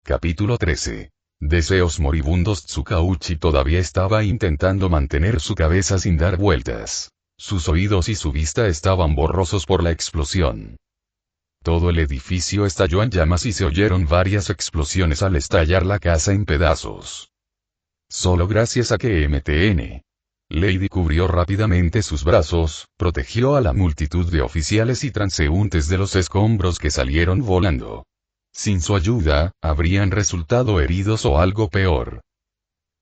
Capítulo 13. Deseos moribundos. Tsukauchi todavía estaba intentando mantener su cabeza sin dar vueltas. Sus oídos y su vista estaban borrosos por la explosión. Todo el edificio estalló en llamas y se oyeron varias explosiones al estallar la casa en pedazos. Solo gracias a que MTN. Lady cubrió rápidamente sus brazos, protegió a la multitud de oficiales y transeúntes de los escombros que salieron volando. Sin su ayuda, habrían resultado heridos o algo peor.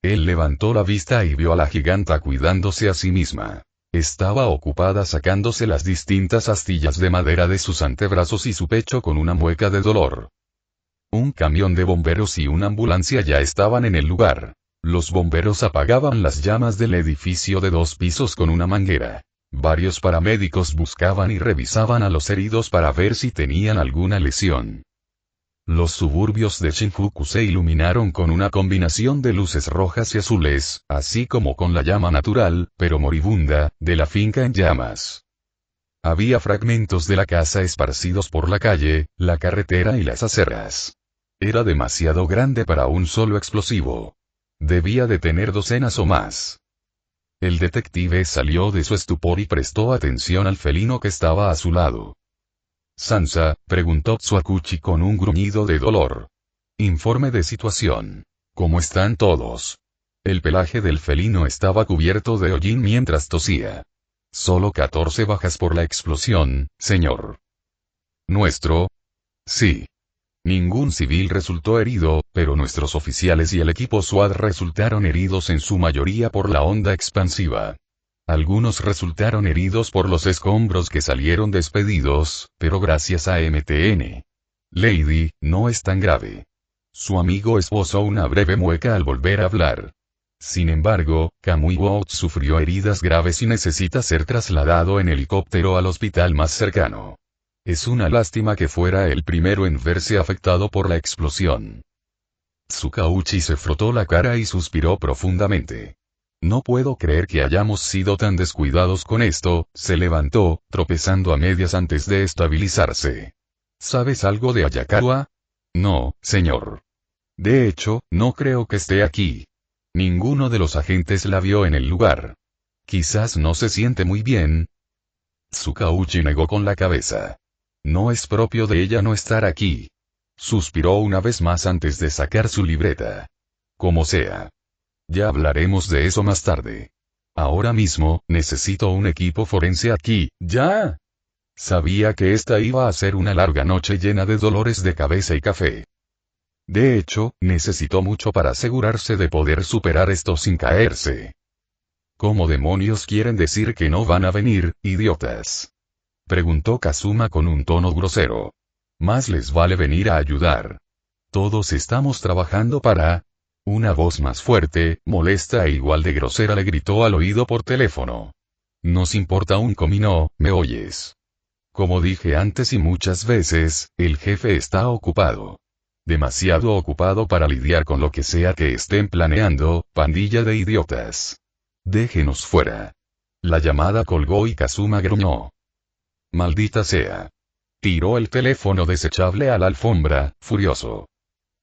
Él levantó la vista y vio a la giganta cuidándose a sí misma. Estaba ocupada sacándose las distintas astillas de madera de sus antebrazos y su pecho con una mueca de dolor. Un camión de bomberos y una ambulancia ya estaban en el lugar. Los bomberos apagaban las llamas del edificio de 2 pisos con una manguera. Varios paramédicos buscaban y revisaban a los heridos para ver si tenían alguna lesión. Los suburbios de Shinjuku se iluminaron con una combinación de luces rojas y azules, así como con la llama natural, pero moribunda, de la finca en llamas. Había fragmentos de la casa esparcidos por la calle, la carretera y las aceras. Era demasiado grande para un solo explosivo. Debía de tener docenas o más. El detective salió de su estupor y prestó atención al felino que estaba a su lado. «Sansa», preguntó Tsukuchi con un gruñido de dolor. «Informe de situación. ¿Cómo están todos?» El pelaje del felino estaba cubierto de hollín mientras tosía. «Solo 14 bajas por la explosión, señor». «¿Nuestro?» «Sí. Ningún civil resultó herido, pero nuestros oficiales y el equipo SWAT resultaron heridos en su mayoría por la onda expansiva. Algunos resultaron heridos por los escombros que salieron despedidos, pero gracias a MTN. Lady, no es tan grave». Su amigo esbozó una breve mueca al volver a hablar. «Sin embargo, Kamui Wout sufrió heridas graves y necesita ser trasladado en helicóptero al hospital más cercano. Es una lástima que fuera el primero en verse afectado por la explosión». Tsukauchi se frotó la cara y suspiró profundamente. «No puedo creer que hayamos sido tan descuidados con esto», se levantó, tropezando a medias antes de estabilizarse. «¿Sabes algo de Ayakawa?» «No, señor. De hecho, no creo que esté aquí. Ninguno de los agentes la vio en el lugar. Quizás no se siente muy bien». Tsukauchi negó con la cabeza. «No es propio de ella no estar aquí». Suspiró una vez más antes de sacar su libreta. «Como sea. Ya hablaremos de eso más tarde. Ahora mismo, necesito un equipo forense aquí, ¡ya!». Sabía que esta iba a ser una larga noche llena de dolores de cabeza y café. De hecho, necesitó mucho para asegurarse de poder superar esto sin caerse. «¿Cómo demonios quieren decir que no van a venir, idiotas?», preguntó Kazuma con un tono grosero. «Más les vale venir a ayudar. Todos estamos trabajando para...». Una voz más fuerte, molesta e igual de grosera le gritó al oído por teléfono. «Nos importa un comino, ¿me oyes? Como dije antes y muchas veces, el jefe está ocupado. Demasiado ocupado para lidiar con lo que sea que estén planeando, pandilla de idiotas. Déjenos fuera». La llamada colgó y Kazuma gruñó. «Maldita sea». Tiró el teléfono desechable a la alfombra, furioso.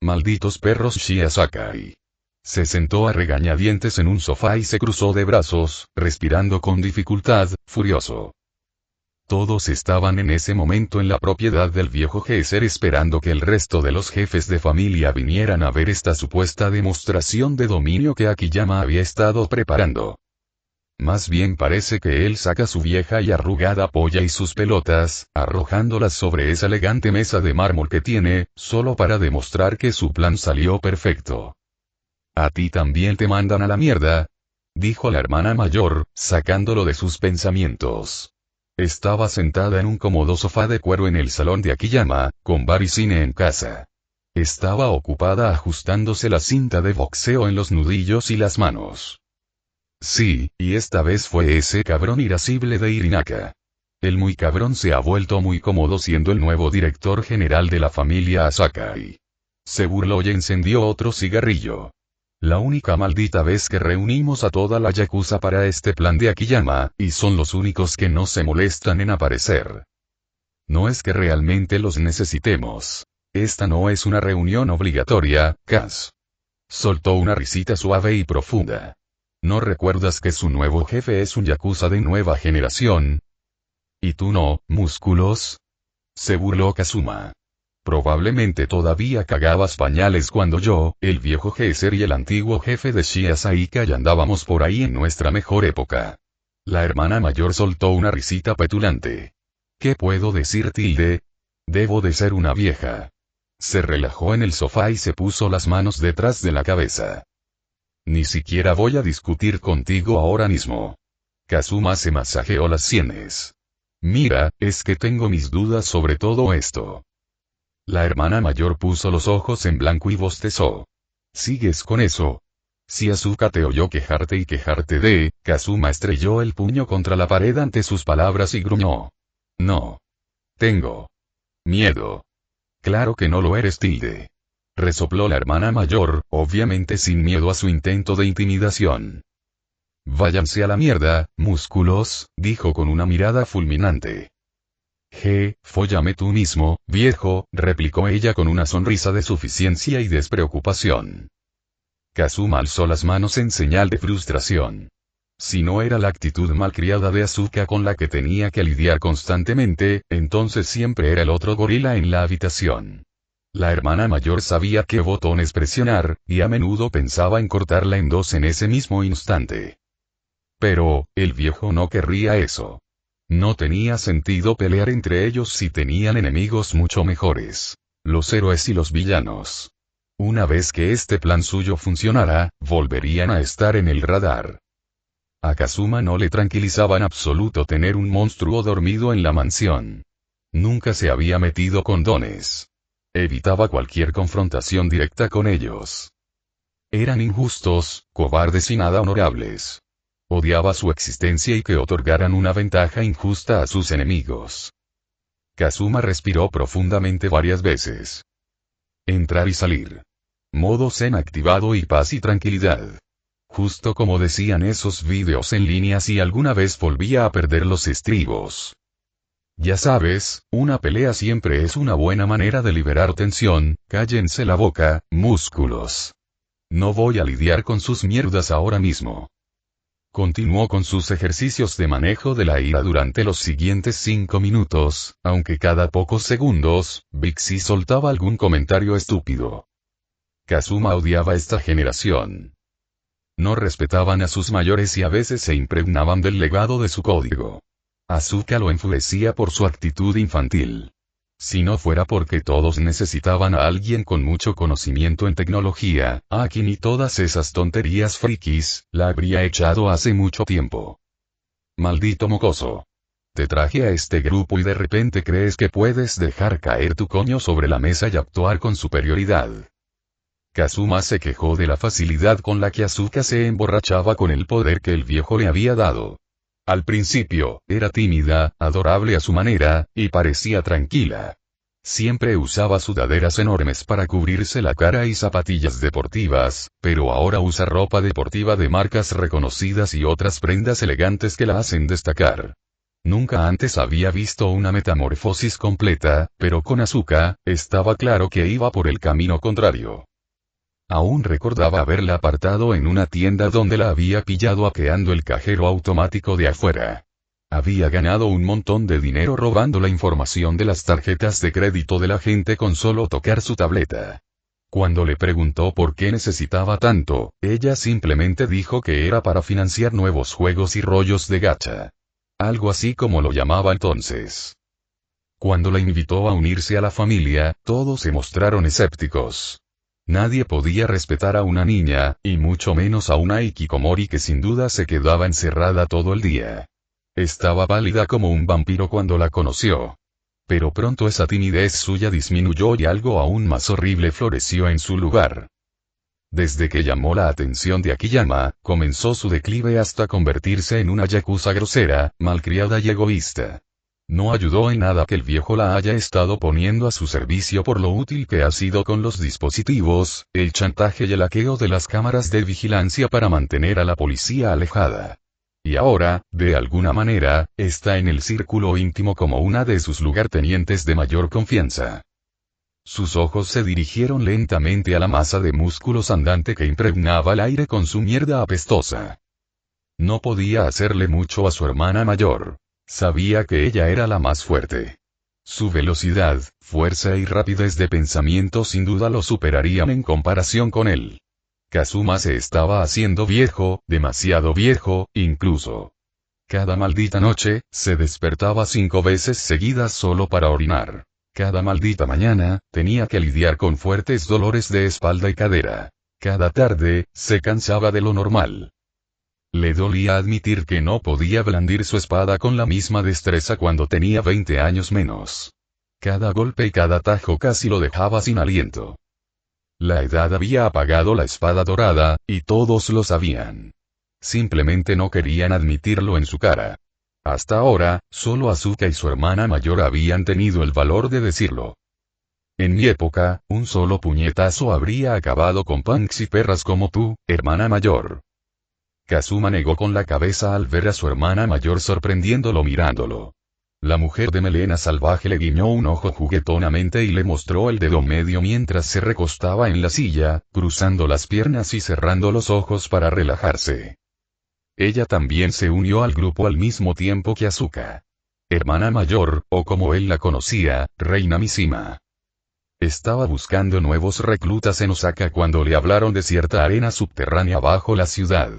«Malditos perros Shia Sakai». Se sentó a regañadientes en un sofá y se cruzó de brazos, respirando con dificultad, furioso. Todos estaban en ese momento en la propiedad del viejo Gesser esperando que el resto de los jefes de familia vinieran a ver esta supuesta demostración de dominio que Akiyama había estado preparando. Más bien parece que él saca su vieja y arrugada polla y sus pelotas, arrojándolas sobre esa elegante mesa de mármol que tiene, solo para demostrar que su plan salió perfecto. «¿A ti también te mandan a la mierda?», dijo la hermana mayor, sacándolo de sus pensamientos. Estaba sentada en un cómodo sofá de cuero en el salón de Akiyama, con bar y cine en casa. Estaba ocupada ajustándose la cinta de boxeo en los nudillos y las manos. Sí, y esta vez fue ese cabrón irascible de Irinaka. El muy cabrón se ha vuelto muy cómodo siendo el nuevo director general de la familia Sakai. Se burló y encendió otro cigarrillo. «La única maldita vez que reunimos a toda la yakuza para este plan de Akiyama, y son los únicos que no se molestan en aparecer. No es que realmente los necesitemos. Esta no es una reunión obligatoria, Kaz. Soltó una risita suave y profunda. ¿No recuerdas que su nuevo jefe es un yakuza de nueva generación? ¿Y tú no, músculos? Se burló Kazuma. Probablemente todavía cagabas pañales cuando yo, el viejo Geser y el antiguo jefe de Shia Saika ya andábamos por ahí en nuestra mejor época. La hermana mayor soltó una risita petulante. ¿Qué puedo decir, Tilde? Debo de ser una vieja. Se relajó en el sofá y se puso las manos detrás de la cabeza. Ni siquiera voy a discutir contigo ahora mismo. Kazuma se masajeó las sienes. Mira, es que tengo mis dudas sobre todo esto. La hermana mayor puso los ojos en blanco y bostezó. ¿Sigues con eso? Si Asuka te oyó quejarte y quejarte de, Kazuma estrelló el puño contra la pared ante sus palabras y gruñó. No. Tengo miedo. Claro que no lo eres, Tilde. Resopló la hermana mayor, obviamente sin miedo a su intento de intimidación. Váyanse a la mierda, músculos, dijo con una mirada fulminante. Fóllame tú mismo, viejo, replicó ella con una sonrisa de suficiencia y despreocupación. Kazuma alzó las manos en señal de frustración. Si no era la actitud malcriada de Asuka con la que tenía que lidiar constantemente, entonces siempre era el otro gorila en la habitación. La hermana mayor sabía qué botones presionar, y a menudo pensaba en cortarla en dos en ese mismo instante. Pero, el viejo no querría eso. No tenía sentido pelear entre ellos si tenían enemigos mucho mejores. Los héroes y los villanos. Una vez que este plan suyo funcionara, volverían a estar en el radar. A Kazuma no le tranquilizaba en absoluto tener un monstruo dormido en la mansión. Nunca se había metido con dones. Evitaba cualquier confrontación directa con ellos. Eran injustos, cobardes y nada honorables. Odiaba su existencia y que otorgaran una ventaja injusta a sus enemigos. Kazuma respiró profundamente varias veces. Entrar y salir. Modo zen activado y paz y tranquilidad. Justo como decían esos vídeos en línea si alguna vez volvía a perder los estribos. Ya sabes, una pelea siempre es una buena manera de liberar tensión, cállense la boca, músculos. No voy a lidiar con sus mierdas ahora mismo. Continuó con sus ejercicios de manejo de la ira durante los siguientes 5 minutos, aunque cada pocos segundos, Vixie soltaba algún comentario estúpido. Kazuma odiaba esta generación. No respetaban a sus mayores y a veces se impregnaban del legado de su código. Asuka lo enfurecía por su actitud infantil. Si no fuera porque todos necesitaban a alguien con mucho conocimiento en tecnología, Akin y todas esas tonterías frikis, la habría echado hace mucho tiempo. Maldito mocoso. Te traje a este grupo y de repente crees que puedes dejar caer tu coño sobre la mesa y actuar con superioridad. Kazuma se quejó de la facilidad con la que Asuka se emborrachaba con el poder que el viejo le había dado. Al principio, era tímida, adorable a su manera, y parecía tranquila. Siempre usaba sudaderas enormes para cubrirse la cara y zapatillas deportivas, pero ahora usa ropa deportiva de marcas reconocidas y otras prendas elegantes que la hacen destacar. Nunca antes había visto una metamorfosis completa, pero con Asuka, estaba claro que iba por el camino contrario. Aún recordaba haberla apartado en una tienda donde la había pillado hackeando el cajero automático de afuera. Había ganado un montón de dinero robando la información de las tarjetas de crédito de la gente con solo tocar su tableta. Cuando le preguntó por qué necesitaba tanto, ella simplemente dijo que era para financiar nuevos juegos y rollos de gacha. Algo así como lo llamaba entonces. Cuando la invitó a unirse a la familia, todos se mostraron escépticos. Nadie podía respetar a una niña, y mucho menos a una hikikomori que sin duda se quedaba encerrada todo el día. Estaba pálida como un vampiro cuando la conoció. Pero pronto esa timidez suya disminuyó y algo aún más horrible floreció en su lugar. Desde que llamó la atención de Akiyama, comenzó su declive hasta convertirse en una yakuza grosera, malcriada y egoísta. No ayudó en nada que el viejo la haya estado poniendo a su servicio por lo útil que ha sido con los dispositivos, el chantaje y el hackeo de las cámaras de vigilancia para mantener a la policía alejada. Y ahora, de alguna manera, está en el círculo íntimo como una de sus lugartenientes de mayor confianza. Sus ojos se dirigieron lentamente a la masa de músculos andante que impregnaba el aire con su mierda apestosa. No podía hacerle mucho a su hermana mayor. Sabía que ella era la más fuerte. Su velocidad, fuerza y rapidez de pensamiento sin duda lo superarían en comparación con él. Kazuma se estaba haciendo viejo, demasiado viejo, incluso. Cada maldita noche, se despertaba 5 veces seguidas solo para orinar. Cada maldita mañana, tenía que lidiar con fuertes dolores de espalda y cadera. Cada tarde, se cansaba de lo normal. Le dolía admitir que no podía blandir su espada con la misma destreza cuando tenía 20 años menos. Cada golpe y cada tajo casi lo dejaba sin aliento. La edad había apagado la espada dorada, y todos lo sabían. Simplemente no querían admitirlo en su cara. Hasta ahora, solo Asuka y su hermana mayor habían tenido el valor de decirlo. En mi época, un solo puñetazo habría acabado con punks y perras como tú, hermana mayor. Kazuma negó con la cabeza al ver a su hermana mayor sorprendiéndolo mirándolo. La mujer de melena salvaje le guiñó un ojo juguetonamente y le mostró el dedo medio mientras se recostaba en la silla, cruzando las piernas y cerrando los ojos para relajarse. Ella también se unió al grupo al mismo tiempo que Asuka. Hermana mayor, o como él la conocía, Reina Mishima. Estaba buscando nuevos reclutas en Osaka cuando le hablaron de cierta arena subterránea bajo la ciudad.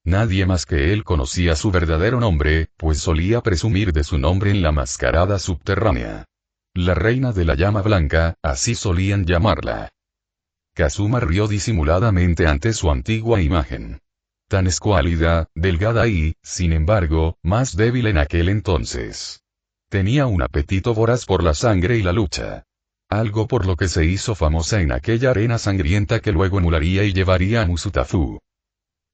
Nadie más que él conocía su verdadero nombre, pues solía presumir de su nombre en la mascarada subterránea. La reina de la llama blanca, así solían llamarla. Kazuma rió disimuladamente ante su antigua imagen. Tan escuálida, delgada y, sin embargo, más débil en aquel entonces. Tenía un apetito voraz por la sangre y la lucha. Algo por lo que se hizo famosa en aquella arena sangrienta que luego emularía y llevaría a Musutafu.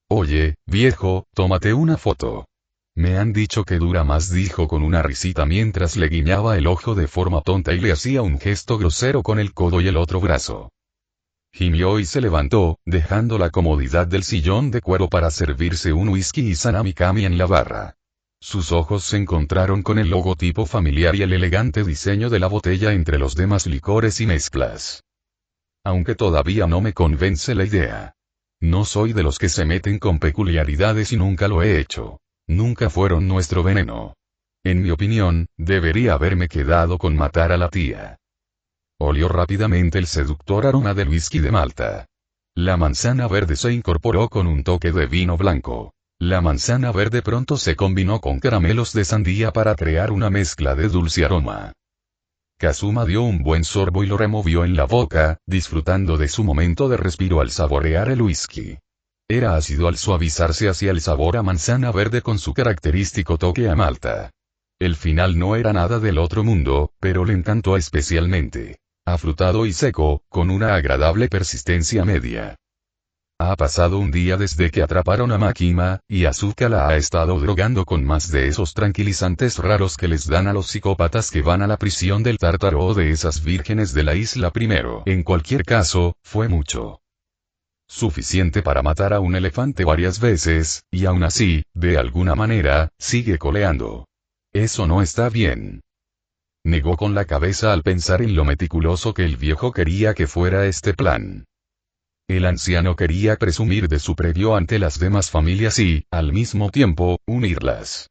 Oye, viejo, tómate una foto. Me han dicho que dura más, dijo con una risita mientras le guiñaba el ojo de forma tonta y le hacía un gesto grosero con el codo y el otro brazo. Gimió y se levantó, dejando la comodidad del sillón de cuero para servirse un whisky y Sanamikami en la barra. Sus ojos se encontraron con el logotipo familiar y el elegante diseño de la botella entre los demás licores y mezclas. Aunque todavía no me convence la idea. No soy de los que se meten con peculiaridades y nunca lo he hecho. Nunca fueron nuestro veneno. En mi opinión, debería haberme quedado con matar a la tía. Olió rápidamente el seductor aroma del whisky de Malta. La manzana verde se incorporó con un toque de vino blanco. La manzana verde pronto se combinó con caramelos de sandía para crear una mezcla de dulce aroma. Kazuma dio un buen sorbo y lo removió en la boca, disfrutando de su momento de respiro al saborear el whisky. Era ácido al suavizarse hacia el sabor a manzana verde con su característico toque a malta. El final no era nada del otro mundo, pero le encantó especialmente. Afrutado y seco, con una agradable persistencia media. Ha pasado un día desde que atraparon a Makima, y Asuka la ha estado drogando con más de esos tranquilizantes raros que les dan a los psicópatas que van a la prisión del Tártaro o de esas vírgenes de la isla primero. En cualquier caso, fue mucho. Suficiente para matar a un elefante varias veces, y aún así, de alguna manera, sigue coleando. Eso no está bien. Negó con la cabeza al pensar en lo meticuloso que el viejo quería que fuera este plan. El anciano quería presumir de su previo ante las demás familias y, al mismo tiempo, unirlas.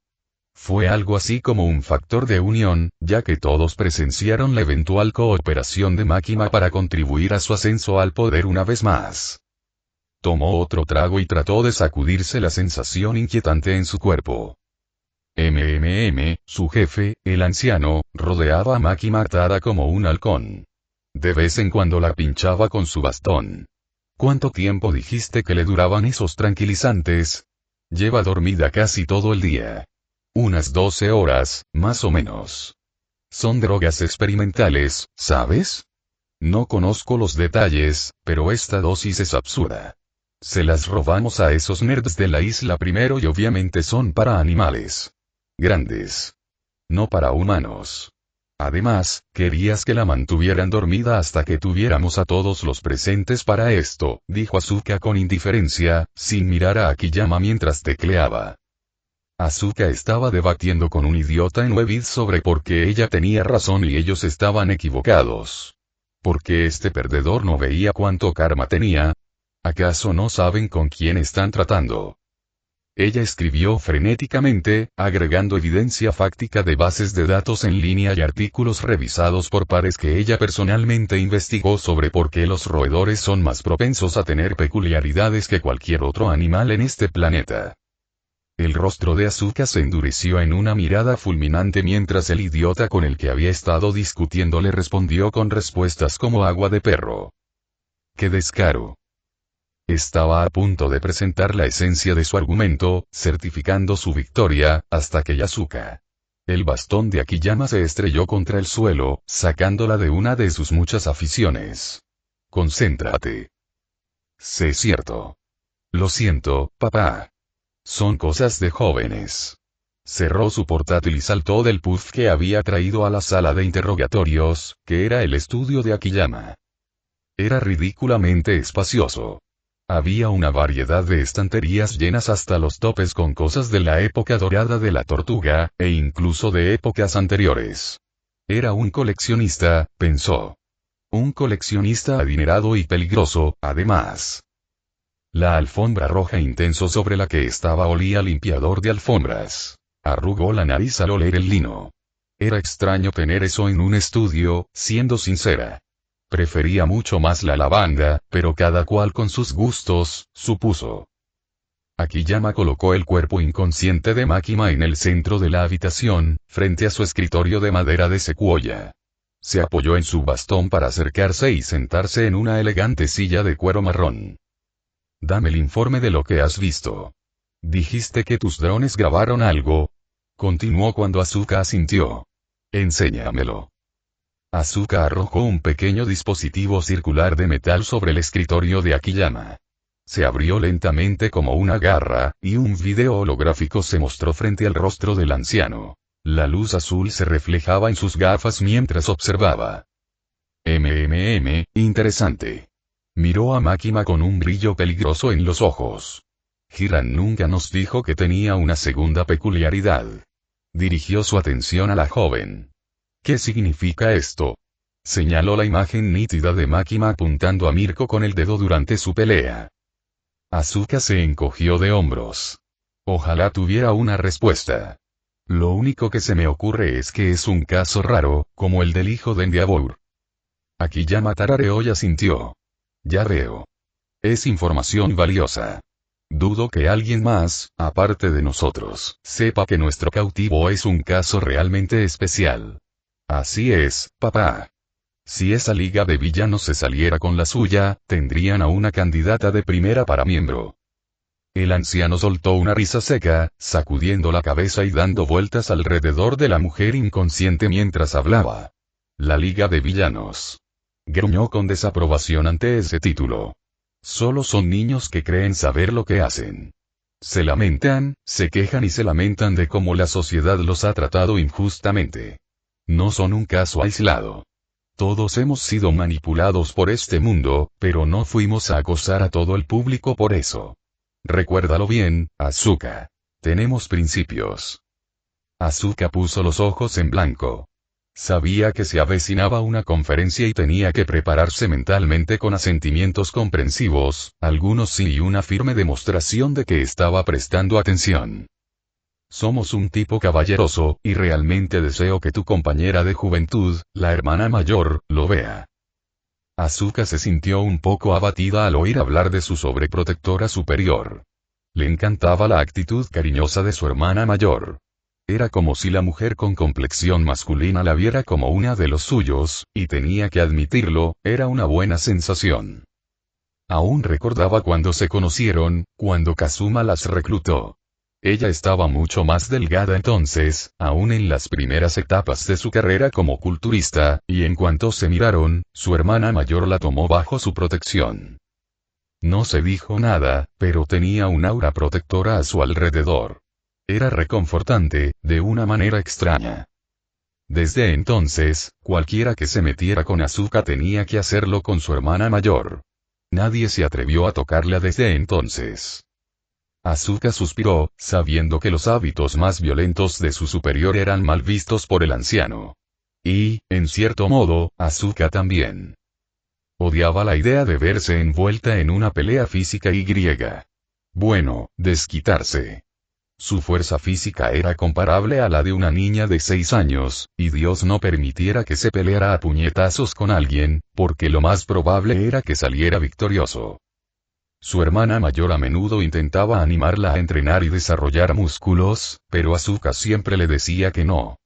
Fue algo así como un factor de unión, ya que todos presenciaron la eventual cooperación de Makima para contribuir a su ascenso al poder una vez más. Tomó otro trago y trató de sacudirse la sensación inquietante en su cuerpo. Su jefe, el anciano, rodeaba a Makima atada como un halcón. De vez en cuando la pinchaba con su bastón. ¿Cuánto tiempo dijiste que le duraban esos tranquilizantes? Lleva dormida casi todo el día. Unas 12 horas, más o menos. Son drogas experimentales, ¿sabes? No conozco los detalles, pero esta dosis es absurda. Se las robamos a esos nerds de la isla primero y obviamente son para animales. Grandes. No para humanos. Además, querías que la mantuvieran dormida hasta que tuviéramos a todos los presentes para esto, dijo Asuka con indiferencia, sin mirar a Akiyama mientras tecleaba. Asuka estaba debatiendo con un idiota en Weebit sobre por qué ella tenía razón y ellos estaban equivocados. ¿Por qué este perdedor no veía cuánto karma tenía? ¿Acaso no saben con quién están tratando? Ella escribió frenéticamente, agregando evidencia fáctica de bases de datos en línea y artículos revisados por pares que ella personalmente investigó sobre por qué los roedores son más propensos a tener peculiaridades que cualquier otro animal en este planeta. El rostro de Asuka se endureció en una mirada fulminante mientras el idiota con el que había estado discutiendo le respondió con respuestas como agua de perro. ¡Qué descaro! Estaba a punto de presentar la esencia de su argumento, certificando su victoria, hasta que Yasuka. El bastón de Akiyama se estrelló contra el suelo, sacándola de una de sus muchas aficiones. Concéntrate. Sé cierto. Lo siento, papá. Son cosas de jóvenes. Cerró su portátil y saltó del puff que había traído a la sala de interrogatorios, que era el estudio de Akiyama. Era ridículamente espacioso. Había una variedad de estanterías llenas hasta los topes con cosas de la época dorada de la tortuga, e incluso de épocas anteriores. Era un coleccionista, pensó. Un coleccionista adinerado y peligroso, además. La alfombra roja intenso sobre la que estaba olía a limpiador de alfombras. Arrugó la nariz al oler el lino. Era extraño tener eso en un estudio, siendo sincera. Prefería mucho más la lavanda, pero cada cual con sus gustos, supuso. Akiyama colocó el cuerpo inconsciente de Makima en el centro de la habitación, frente a su escritorio de madera de secuoya. Se apoyó en su bastón para acercarse y sentarse en una elegante silla de cuero marrón. Dame el informe de lo que has visto. Dijiste que tus drones grabaron algo. Continuó cuando Asuka asintió. Enséñamelo. Asuka arrojó un pequeño dispositivo circular de metal sobre el escritorio de Akiyama. Se abrió lentamente como una garra, y un video holográfico se mostró frente al rostro del anciano. La luz azul se reflejaba en sus gafas mientras observaba. Interesante. Miró a Makima con un brillo peligroso en los ojos. Hiran nunca nos dijo que tenía una segunda peculiaridad. Dirigió su atención a la joven. ¿Qué significa esto? Señaló la imagen nítida de Makima apuntando a Mirko con el dedo durante su pelea. Asuka se encogió de hombros. Ojalá tuviera una respuesta. Lo único que se me ocurre es que es un caso raro, como el del hijo de Endeavor. Akiyama tarareó y asintió. Ya veo. Es información valiosa. Dudo que alguien más, aparte de nosotros, sepa que nuestro cautivo es un caso realmente especial. Así es, papá. Si esa liga de villanos se saliera con la suya, tendrían a una candidata de primera para miembro. El anciano soltó una risa seca, sacudiendo la cabeza y dando vueltas alrededor de la mujer inconsciente mientras hablaba. La liga de villanos. Gruñó con desaprobación ante ese título. Solo son niños que creen saber lo que hacen. Se lamentan, se quejan y se lamentan de cómo la sociedad los ha tratado injustamente. No son un caso aislado. Todos hemos sido manipulados por este mundo, pero no fuimos a acosar a todo el público por eso. Recuérdalo bien, Asuka. Tenemos principios. Asuka puso los ojos en blanco. Sabía que se avecinaba una conferencia y tenía que prepararse mentalmente con asentimientos comprensivos, algunos sí y una firme demostración de que estaba prestando atención. Somos un tipo caballeroso, y realmente deseo que tu compañera de juventud, la hermana mayor, lo vea. Asuka se sintió un poco abatida al oír hablar de su sobreprotectora superior. Le encantaba la actitud cariñosa de su hermana mayor. Era como si la mujer con complexión masculina la viera como una de los suyos, y tenía que admitirlo, era una buena sensación. Aún recordaba cuando se conocieron, cuando Kazuma las reclutó. Ella estaba mucho más delgada entonces, aún en las primeras etapas de su carrera como culturista, y en cuanto se miraron, su hermana mayor la tomó bajo su protección. No se dijo nada, pero tenía un aura protectora a su alrededor. Era reconfortante, de una manera extraña. Desde entonces, cualquiera que se metiera con Asuka tenía que hacerlo con su hermana mayor. Nadie se atrevió a tocarla desde entonces. Asuka suspiró, sabiendo que los hábitos más violentos de su superior eran mal vistos por el anciano. Y, en cierto modo, Asuka también. Odiaba la idea de verse envuelta en una pelea física y griega. Bueno, desquitarse. Su fuerza física era comparable a la de una niña de 6 años, y Dios no permitiera que se peleara a puñetazos con alguien, porque lo más probable era que saliera victorioso. Su hermana mayor a menudo intentaba animarla a entrenar y desarrollar músculos, pero Asuka siempre le decía que no.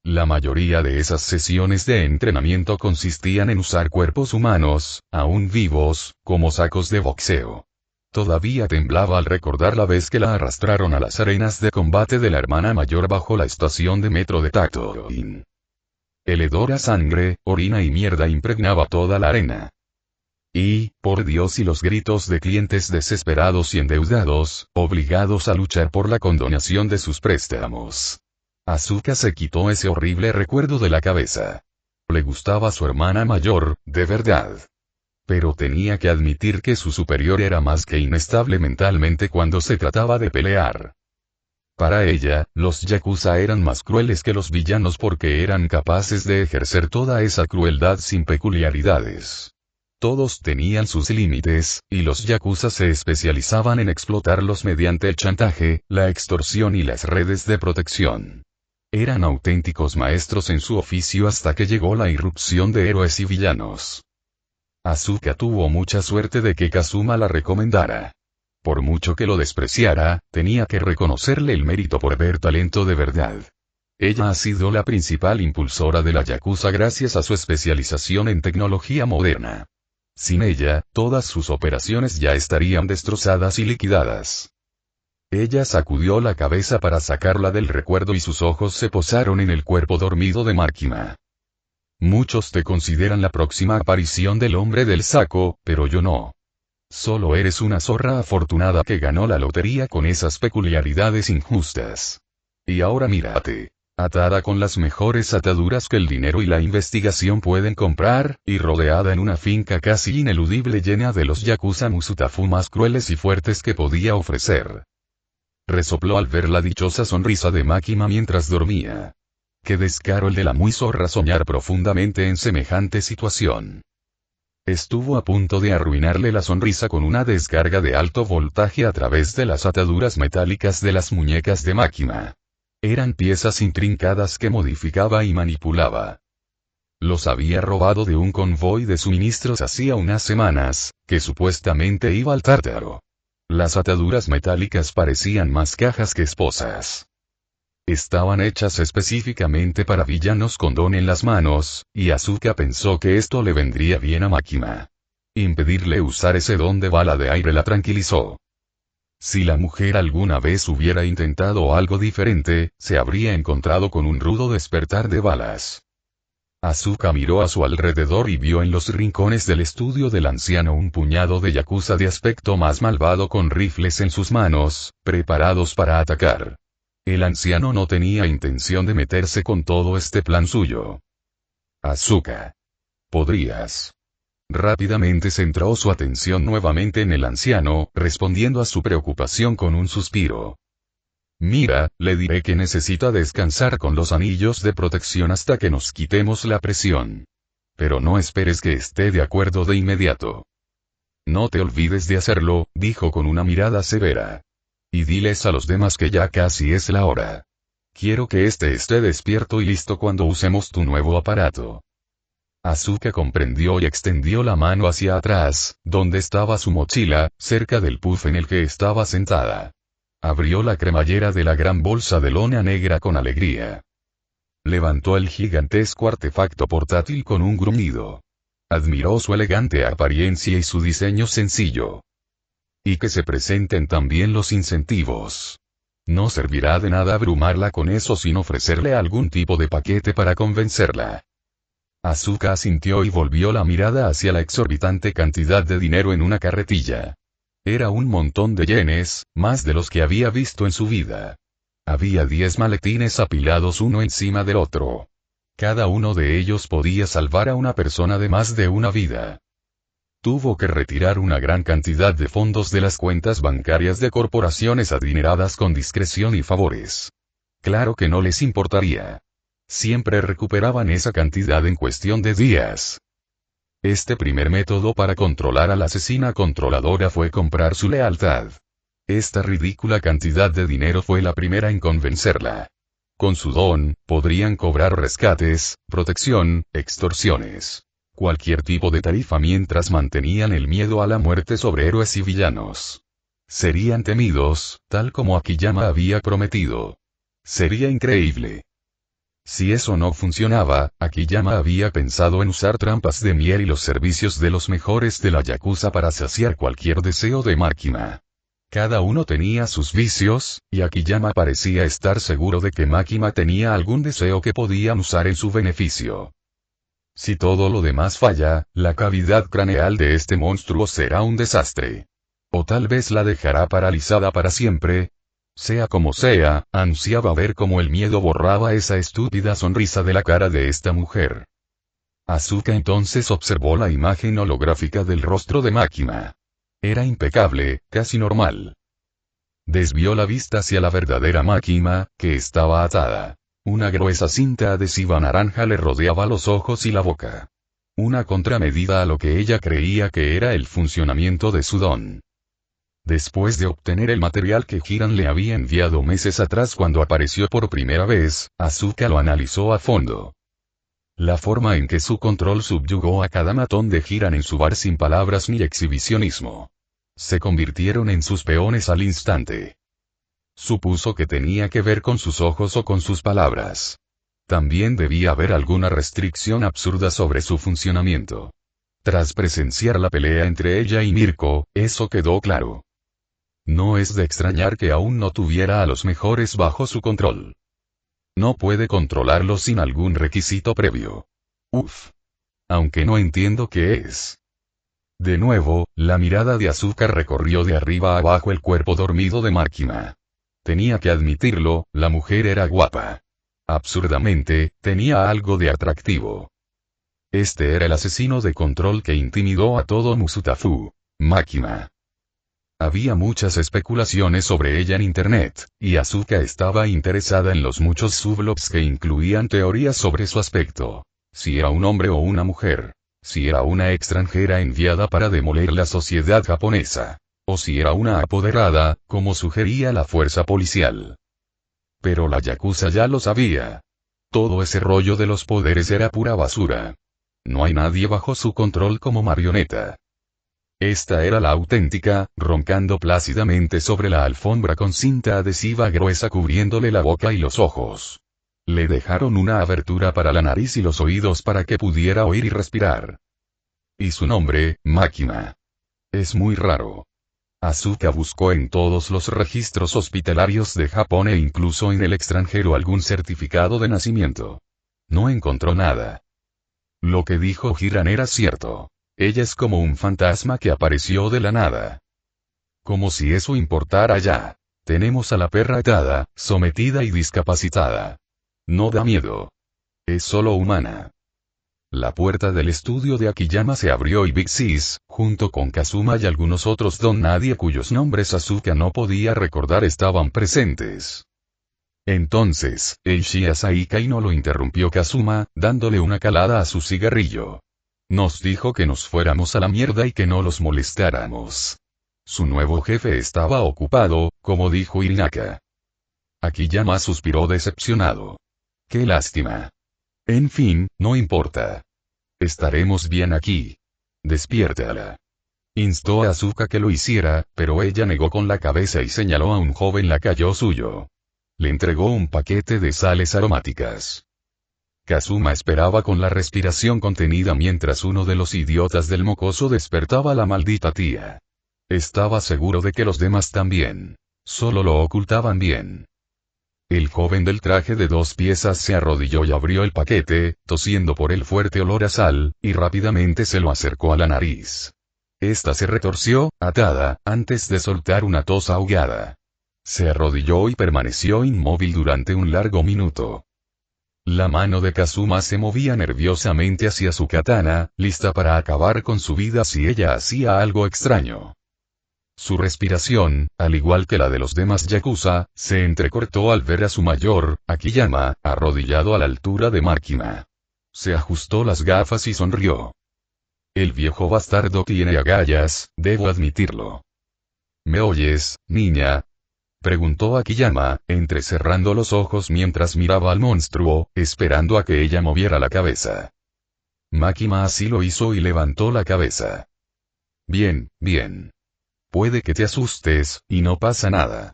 La mayoría de esas sesiones de entrenamiento consistían en usar cuerpos humanos, aún vivos, como sacos de boxeo. Todavía temblaba al recordar la vez que la arrastraron a las arenas de combate de la hermana mayor bajo la estación de metro de Tatooine. El hedor a sangre, orina y mierda impregnaba toda la arena. Y, por Dios, y los gritos de clientes desesperados y endeudados, obligados a luchar por la condonación de sus préstamos. Asuka se quitó ese horrible recuerdo de la cabeza. Le gustaba su hermana mayor, de verdad. Pero tenía que admitir que su superior era más que inestable mentalmente cuando se trataba de pelear. Para ella, los yakuza eran más crueles que los villanos porque eran capaces de ejercer toda esa crueldad sin peculiaridades. Todos tenían sus límites, y los yakuza se especializaban en explotarlos mediante el chantaje, la extorsión y las redes de protección. Eran auténticos maestros en su oficio hasta que llegó la irrupción de héroes y villanos. Asuka tuvo mucha suerte de que Kazuma la recomendara. Por mucho que lo despreciara, tenía que reconocerle el mérito por ver talento de verdad. Ella ha sido la principal impulsora de la Yakuza gracias a su especialización en tecnología moderna. Sin ella, todas sus operaciones ya estarían destrozadas y liquidadas. Ella sacudió la cabeza para sacarla del recuerdo y sus ojos se posaron en el cuerpo dormido de Makima. Muchos te consideran la próxima aparición del hombre del saco, pero yo no. Solo eres una zorra afortunada que ganó la lotería con esas peculiaridades injustas. Y ahora mírate. Atada con las mejores ataduras que el dinero y la investigación pueden comprar, y rodeada en una finca casi ineludible llena de los yakuza Musutafu más crueles y fuertes que podía ofrecer. Resopló al ver la dichosa sonrisa de Makima mientras dormía. Qué descaro el de la muy zorra soñar profundamente en semejante situación. Estuvo a punto de arruinarle la sonrisa con una descarga de alto voltaje a través de las ataduras metálicas de las muñecas de Makima. Eran piezas intrincadas que modificaba y manipulaba. Los había robado de un convoy de suministros hacía unas semanas, que supuestamente iba al Tártaro. Las ataduras metálicas parecían más cajas que esposas. Estaban hechas específicamente para villanos con don en las manos, y Asuka pensó que esto le vendría bien a Makima. Impedirle usar ese don de bala de aire la tranquilizó. Si la mujer alguna vez hubiera intentado algo diferente, se habría encontrado con un rudo despertar de balas. Asuka miró a su alrededor y vio en los rincones del estudio del anciano un puñado de yakuza de aspecto más malvado con rifles en sus manos, preparados para atacar. El anciano no tenía intención de meterse con todo este plan suyo. Asuka. ¿Podrías? Rápidamente centró su atención nuevamente en el anciano, respondiendo a su preocupación con un suspiro. Mira, le diré que necesita descansar con los anillos de protección hasta que nos quitemos la presión. Pero no esperes que esté de acuerdo de inmediato. No te olvides de hacerlo, dijo con una mirada severa. Y diles a los demás que ya casi es la hora. Quiero que éste esté despierto y listo cuando usemos tu nuevo aparato. Asuka comprendió y extendió la mano hacia atrás, donde estaba su mochila, cerca del puff en el que estaba sentada. Abrió la cremallera de la gran bolsa de lona negra con alegría. Levantó el gigantesco artefacto portátil con un gruñido. Admiró su elegante apariencia y su diseño sencillo. Y que se presenten también los incentivos. No servirá de nada abrumarla con eso sin ofrecerle algún tipo de paquete para convencerla. Asuka asintió y volvió la mirada hacia la exorbitante cantidad de dinero en una carretilla. Era un montón de yenes, más de los que había visto en su vida. Había 10 maletines apilados uno encima del otro. Cada uno de ellos podía salvar a una persona de más de una vida. Tuvo que retirar una gran cantidad de fondos de las cuentas bancarias de corporaciones adineradas con discreción y favores. Claro que no les importaría. Siempre recuperaban esa cantidad en cuestión de días. Este primer método para controlar a la asesina controladora fue comprar su lealtad. Esta ridícula cantidad de dinero fue la primera en convencerla. Con su don, podrían cobrar rescates, protección, extorsiones. Cualquier tipo de tarifa mientras mantenían el miedo a la muerte sobre héroes y villanos. Serían temidos, tal como Akiyama había prometido. Sería increíble. Si eso no funcionaba, Akiyama había pensado en usar trampas de miel y los servicios de los mejores de la Yakuza para saciar cualquier deseo de Makima. Cada uno tenía sus vicios, y Akiyama parecía estar seguro de que Makima tenía algún deseo que podían usar en su beneficio. Si todo lo demás falla, la cavidad craneal de este monstruo será un desastre. O tal vez la dejará paralizada para siempre. Sea como sea, ansiaba ver cómo el miedo borraba esa estúpida sonrisa de la cara de esta mujer. Asuka entonces observó la imagen holográfica del rostro de Makima. Era impecable, casi normal. Desvió la vista hacia la verdadera Makima, que estaba atada. Una gruesa cinta adhesiva naranja le rodeaba los ojos y la boca. Una contramedida a lo que ella creía que era el funcionamiento de su don. Después de obtener el material que Hiran le había enviado meses atrás cuando apareció por primera vez, Asuka lo analizó a fondo. La forma en que su control subyugó a cada matón de Hiran en su bar sin palabras ni exhibicionismo. Se convirtieron en sus peones al instante. Supuso que tenía que ver con sus ojos o con sus palabras. También debía haber alguna restricción absurda sobre su funcionamiento. Tras presenciar la pelea entre ella y Mirko, eso quedó claro. No es de extrañar que aún no tuviera a los mejores bajo su control. No puede controlarlos sin algún requisito previo. Uf. Aunque no entiendo qué es. De nuevo, la mirada de Asuka recorrió de arriba a abajo el cuerpo dormido de Makima. Tenía que admitirlo, la mujer era guapa. Absurdamente, tenía algo de atractivo. Este era el asesino de control que intimidó a todo Musutafu, Makima. Había muchas especulaciones sobre ella en internet, y Asuka estaba interesada en los muchos sublogs que incluían teorías sobre su aspecto. Si era un hombre o una mujer. Si era una extranjera enviada para demoler la sociedad japonesa. O si era una apoderada, como sugería la fuerza policial. Pero la Yakuza ya lo sabía. Todo ese rollo de los poderes era pura basura. No hay nadie bajo su control como marioneta. Esta era la auténtica, roncando plácidamente sobre la alfombra con cinta adhesiva gruesa cubriéndole la boca y los ojos. Le dejaron una abertura para la nariz y los oídos para que pudiera oír y respirar. Y su nombre, Makima. Es muy raro. Asuka buscó en todos los registros hospitalarios de Japón e incluso en el extranjero algún certificado de nacimiento. No encontró nada. Lo que dijo Hiran era cierto. Ella es como un fantasma que apareció de la nada. Como si eso importara ya. Tenemos a la perra atada, sometida y discapacitada. No da miedo. Es solo humana. La puerta del estudio de Akiyama se abrió y Big Sis, junto con Kazuma y algunos otros don nadie cuyos nombres Asuka no podía recordar estaban presentes. Entonces, el Shia Saikai no lo interrumpió Kazuma, dándole una calada a su cigarrillo. Nos dijo que nos fuéramos a la mierda y que no los molestáramos. Su nuevo jefe estaba ocupado, como dijo Irinaka. Akiyama suspiró decepcionado. Qué lástima. En fin, no importa. Estaremos bien aquí. Despiértala. Instó a Asuka que lo hiciera, pero ella negó con la cabeza y señaló a un joven lacayo suyo. Le entregó un paquete de sales aromáticas. Kazuma esperaba con la respiración contenida mientras uno de los idiotas del mocoso despertaba a la maldita tía. Estaba seguro de que los demás también. Solo lo ocultaban bien. El joven del traje de 2 piezas se arrodilló y abrió el paquete, tosiendo por el fuerte olor a sal, y rápidamente se lo acercó a la nariz. Esta se retorció, atada, antes de soltar una tos ahogada. Se arrodilló y permaneció inmóvil durante un largo minuto. La mano de Kazuma se movía nerviosamente hacia su katana, lista para acabar con su vida si ella hacía algo extraño. Su respiración, al igual que la de los demás yakuza, se entrecortó al ver a su mayor, Akiyama, arrodillado a la altura de Makima. Se ajustó las gafas y sonrió. El viejo bastardo tiene agallas, debo admitirlo. ¿Me oyes, niña? Preguntó Akiyama, entrecerrando los ojos mientras miraba al monstruo, esperando a que ella moviera la cabeza. Makima así lo hizo y levantó la cabeza. Bien, bien. Puede que te asustes, y no pasa nada.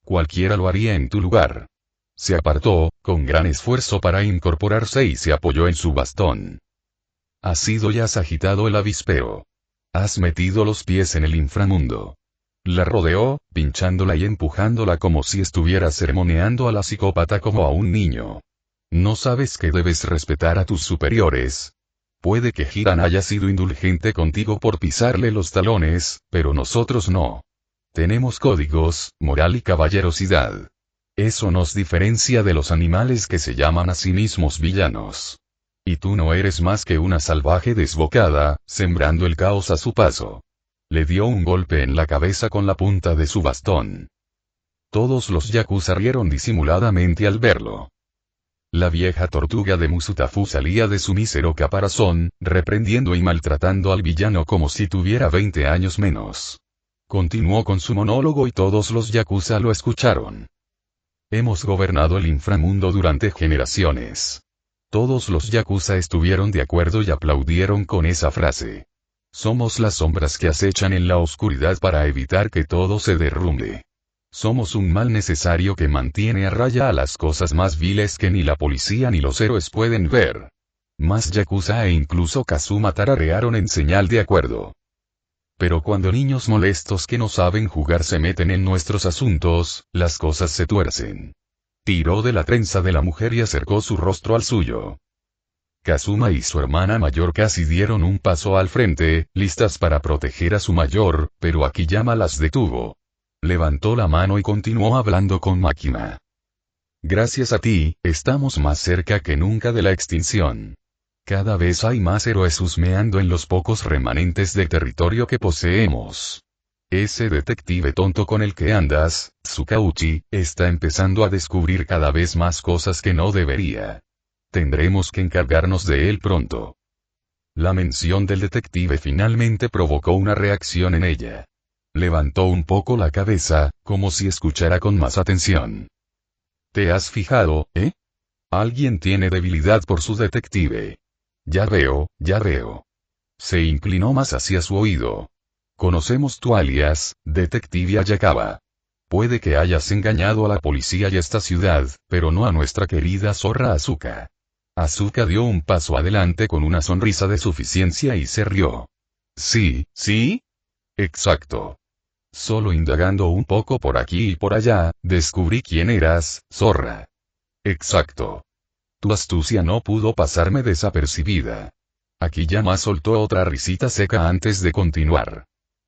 Cualquiera lo haría en tu lugar. Se apartó, con gran esfuerzo para incorporarse y se apoyó en su bastón. Has sido y has agitado el avispero. Has metido los pies en el inframundo. La rodeó, pinchándola y empujándola como si estuviera sermoneando a la psicópata como a un niño. ¿No sabes que debes respetar a tus superiores? Puede que Hiran haya sido indulgente contigo por pisarle los talones, pero nosotros no. Tenemos códigos, moral y caballerosidad. Eso nos diferencia de los animales que se llaman a sí mismos villanos. Y tú no eres más que una salvaje desbocada, sembrando el caos a su paso. Le dio un golpe en la cabeza con la punta de su bastón. Todos los yakuza rieron disimuladamente al verlo. La vieja tortuga de Musutafu salía de su mísero caparazón, reprendiendo y maltratando al villano como si tuviera 20 años menos. Continuó con su monólogo y todos los yakuza lo escucharon. Hemos gobernado el inframundo durante generaciones. Todos los yakuza estuvieron de acuerdo y aplaudieron con esa frase. Somos las sombras que acechan en la oscuridad para evitar que todo se derrumbe. Somos un mal necesario que mantiene a raya a las cosas más viles que ni la policía ni los héroes pueden ver. Más yakuza e incluso Kazuma tararearon en señal de acuerdo. Pero cuando niños molestos que no saben jugar se meten en nuestros asuntos, las cosas se tuercen. Tiró de la trenza de la mujer y acercó su rostro al suyo. Kazuma y su hermana mayor casi dieron un paso al frente, listas para proteger a su mayor, pero Akiyama las detuvo. Levantó la mano y continuó hablando con Makima. Gracias a ti, estamos más cerca que nunca de la extinción. Cada vez hay más héroes husmeando en los pocos remanentes de territorio que poseemos. Ese detective tonto con el que andas, Tsukauchi, está empezando a descubrir cada vez más cosas que no debería. Tendremos que encargarnos de él pronto. La mención del detective finalmente provocó una reacción en ella. Levantó un poco la cabeza, como si escuchara con más atención. ¿Te has fijado, eh? Alguien tiene debilidad por su detective. Ya veo, ya veo. Se inclinó más hacia su oído. Conocemos tu alias, Detective Ayakawa. Puede que hayas engañado a la policía y esta ciudad, pero no a nuestra querida zorra Asuka. Asuka dio un paso adelante con una sonrisa de suficiencia y se rió. Sí, ¿sí? Exacto. Solo indagando un poco por aquí y por allá, descubrí quién eras, zorra. Exacto. Tu astucia no pudo pasarme desapercibida. Akiyama soltó otra risita seca antes de continuar.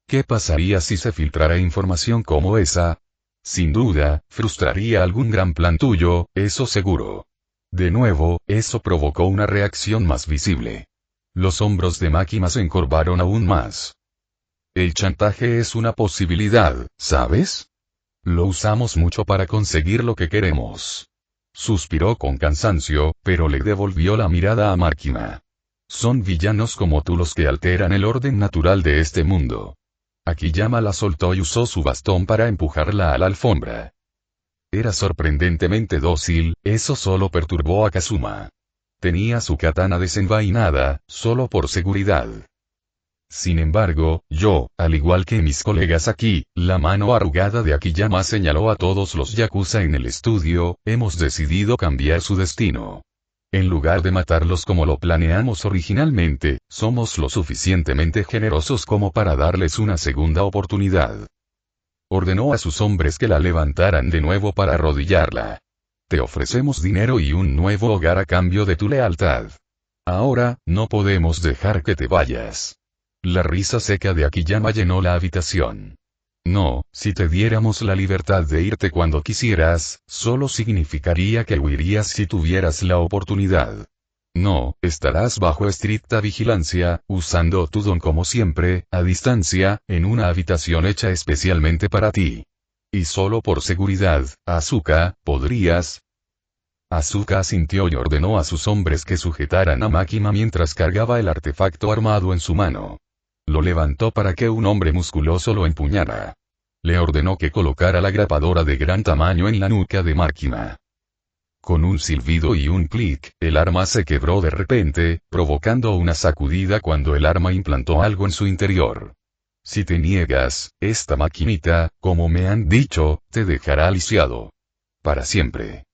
¿Qué pasaría si se filtrara información como esa? Sin duda, frustraría algún gran plan tuyo, eso seguro. De nuevo, eso provocó una reacción más visible. Los hombros de Makima se encorvaron aún más. El chantaje es una posibilidad, ¿sabes? Lo usamos mucho para conseguir lo que queremos. Suspiró con cansancio, pero le devolvió la mirada a Makima. Son villanos como tú los que alteran el orden natural de este mundo. Akiyama la soltó y usó su bastón para empujarla a la alfombra. Era sorprendentemente dócil, eso solo perturbó a Kazuma. Tenía su katana desenvainada, solo por seguridad. Sin embargo, yo, al igual que mis colegas aquí, la mano arrugada de Akiyama señaló a todos los yakuza en el estudio, hemos decidido cambiar su destino. En lugar de matarlos como lo planeamos originalmente, somos lo suficientemente generosos como para darles una segunda oportunidad. Ordenó a sus hombres que la levantaran de nuevo para arrodillarla. Te ofrecemos dinero y un nuevo hogar a cambio de tu lealtad. Ahora, no podemos dejar que te vayas. La risa seca de Akiyama llenó la habitación. No, si te diéramos la libertad de irte cuando quisieras, solo significaría que huirías si tuvieras la oportunidad. No, estarás bajo estricta vigilancia, usando tu don como siempre, a distancia, en una habitación hecha especialmente para ti. Y solo por seguridad, Asuka, ¿podrías? Asuka asintió y ordenó a sus hombres que sujetaran a Makima mientras cargaba el artefacto armado en su mano. Lo levantó para que un hombre musculoso lo empuñara. Le ordenó que colocara la grapadora de gran tamaño en la nuca de Makima. Con un silbido y un clic, el arma se quebró de repente, provocando una sacudida cuando el arma implantó algo en su interior. Si te niegas, esta maquinita, como me han dicho, te dejará lisiado. Para siempre.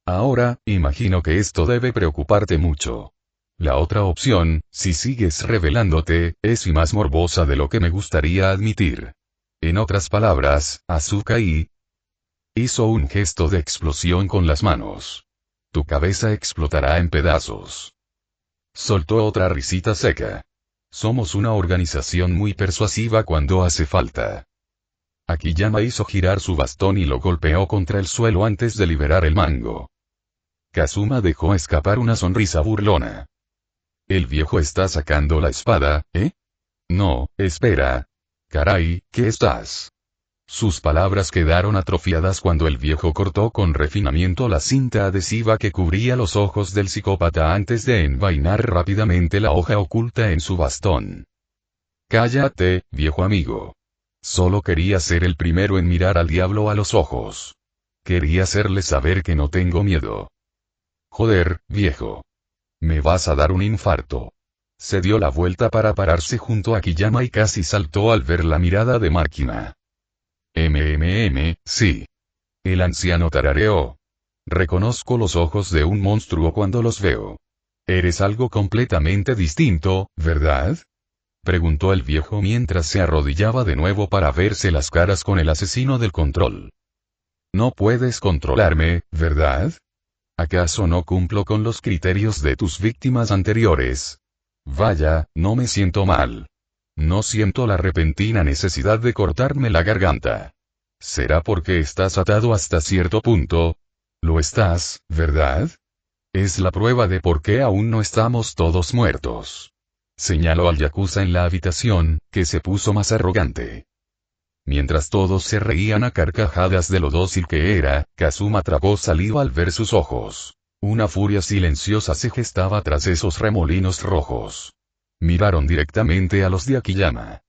Ahora, imagino que esto debe preocuparte mucho. La otra opción, si sigues rebelándote, es y más morbosa de lo que me gustaría admitir. En otras palabras, Asuka hizo un gesto de explosión con las manos. Tu cabeza explotará en pedazos. Soltó otra risita seca. Somos una organización muy persuasiva cuando hace falta. Akiyama hizo girar su bastón y lo golpeó contra el suelo antes de liberar el mango. Kazuma dejó escapar una sonrisa burlona. El viejo está sacando la espada, ¿eh? No, espera. Caray, ¿qué estás? Sus palabras quedaron atrofiadas cuando el viejo cortó con refinamiento la cinta adhesiva que cubría los ojos del psicópata antes de envainar rápidamente la hoja oculta en su bastón. Cállate, viejo amigo. Solo quería ser el primero en mirar al diablo a los ojos. Quería hacerle saber que no tengo miedo. Joder, viejo. Me vas a dar un infarto. Se dio la vuelta para pararse junto a Akiyama y casi saltó al ver la mirada de Makima. Sí. El anciano tarareó. Reconozco los ojos de un monstruo cuando los veo. Eres algo completamente distinto, ¿verdad? Preguntó el viejo mientras se arrodillaba de nuevo para verse las caras con el asesino del control. No puedes controlarme, ¿verdad? ¿Acaso no cumplo con los criterios de tus víctimas anteriores? Vaya, no me siento mal. No siento la repentina necesidad de cortarme la garganta. ¿Será porque estás atado hasta cierto punto? Lo estás, ¿verdad? Es la prueba de por qué aún no estamos todos muertos. Señaló al yakuza en la habitación, que se puso más arrogante. Mientras todos se reían a carcajadas de lo dócil que era, Kazuma tragó saliva al ver sus ojos. Una furia silenciosa se gestaba tras esos remolinos rojos. Miraron directamente a los de Akiyama.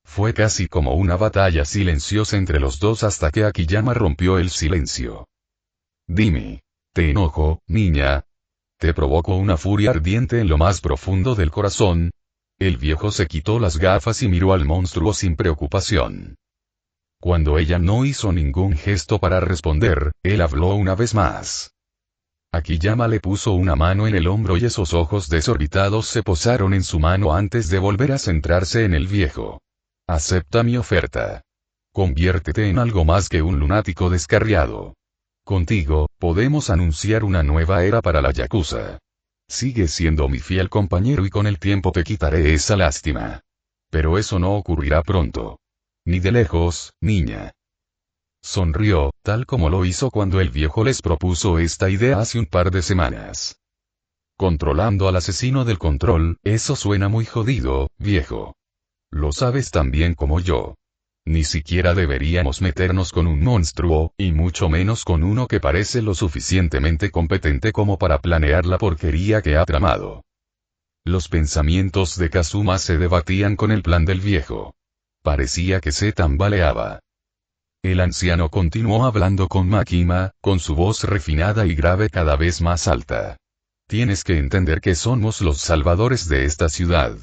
Fue casi como una batalla silenciosa entre los dos hasta que Akiyama rompió el silencio. Dime. ¿Te enojo, niña? ¿Te provoco una furia ardiente en lo más profundo del corazón? El viejo se quitó las gafas y miró al monstruo sin preocupación. Cuando ella no hizo ningún gesto para responder, él habló una vez más. Akiyama le puso una mano en el hombro y esos ojos desorbitados se posaron en su mano antes de volver a centrarse en el viejo. Acepta mi oferta. Conviértete en algo más que un lunático descarriado. Contigo, podemos anunciar una nueva era para la yakuza. Sigue siendo mi fiel compañero y con el tiempo te quitaré esa lástima. Pero eso no ocurrirá pronto. Ni de lejos, niña. Sonrió, tal como lo hizo cuando el viejo les propuso esta idea hace un par de semanas. Controlando al asesino del control, eso suena muy jodido, viejo. Lo sabes tan bien como yo. Ni siquiera deberíamos meternos con un monstruo, y mucho menos con uno que parece lo suficientemente competente como para planear la porquería que ha tramado. Los pensamientos de Kazuma se debatían con el plan del viejo. Parecía que se tambaleaba. El anciano continuó hablando con Makima, con su voz refinada y grave cada vez más alta. Tienes que entender que somos los salvadores de esta ciudad.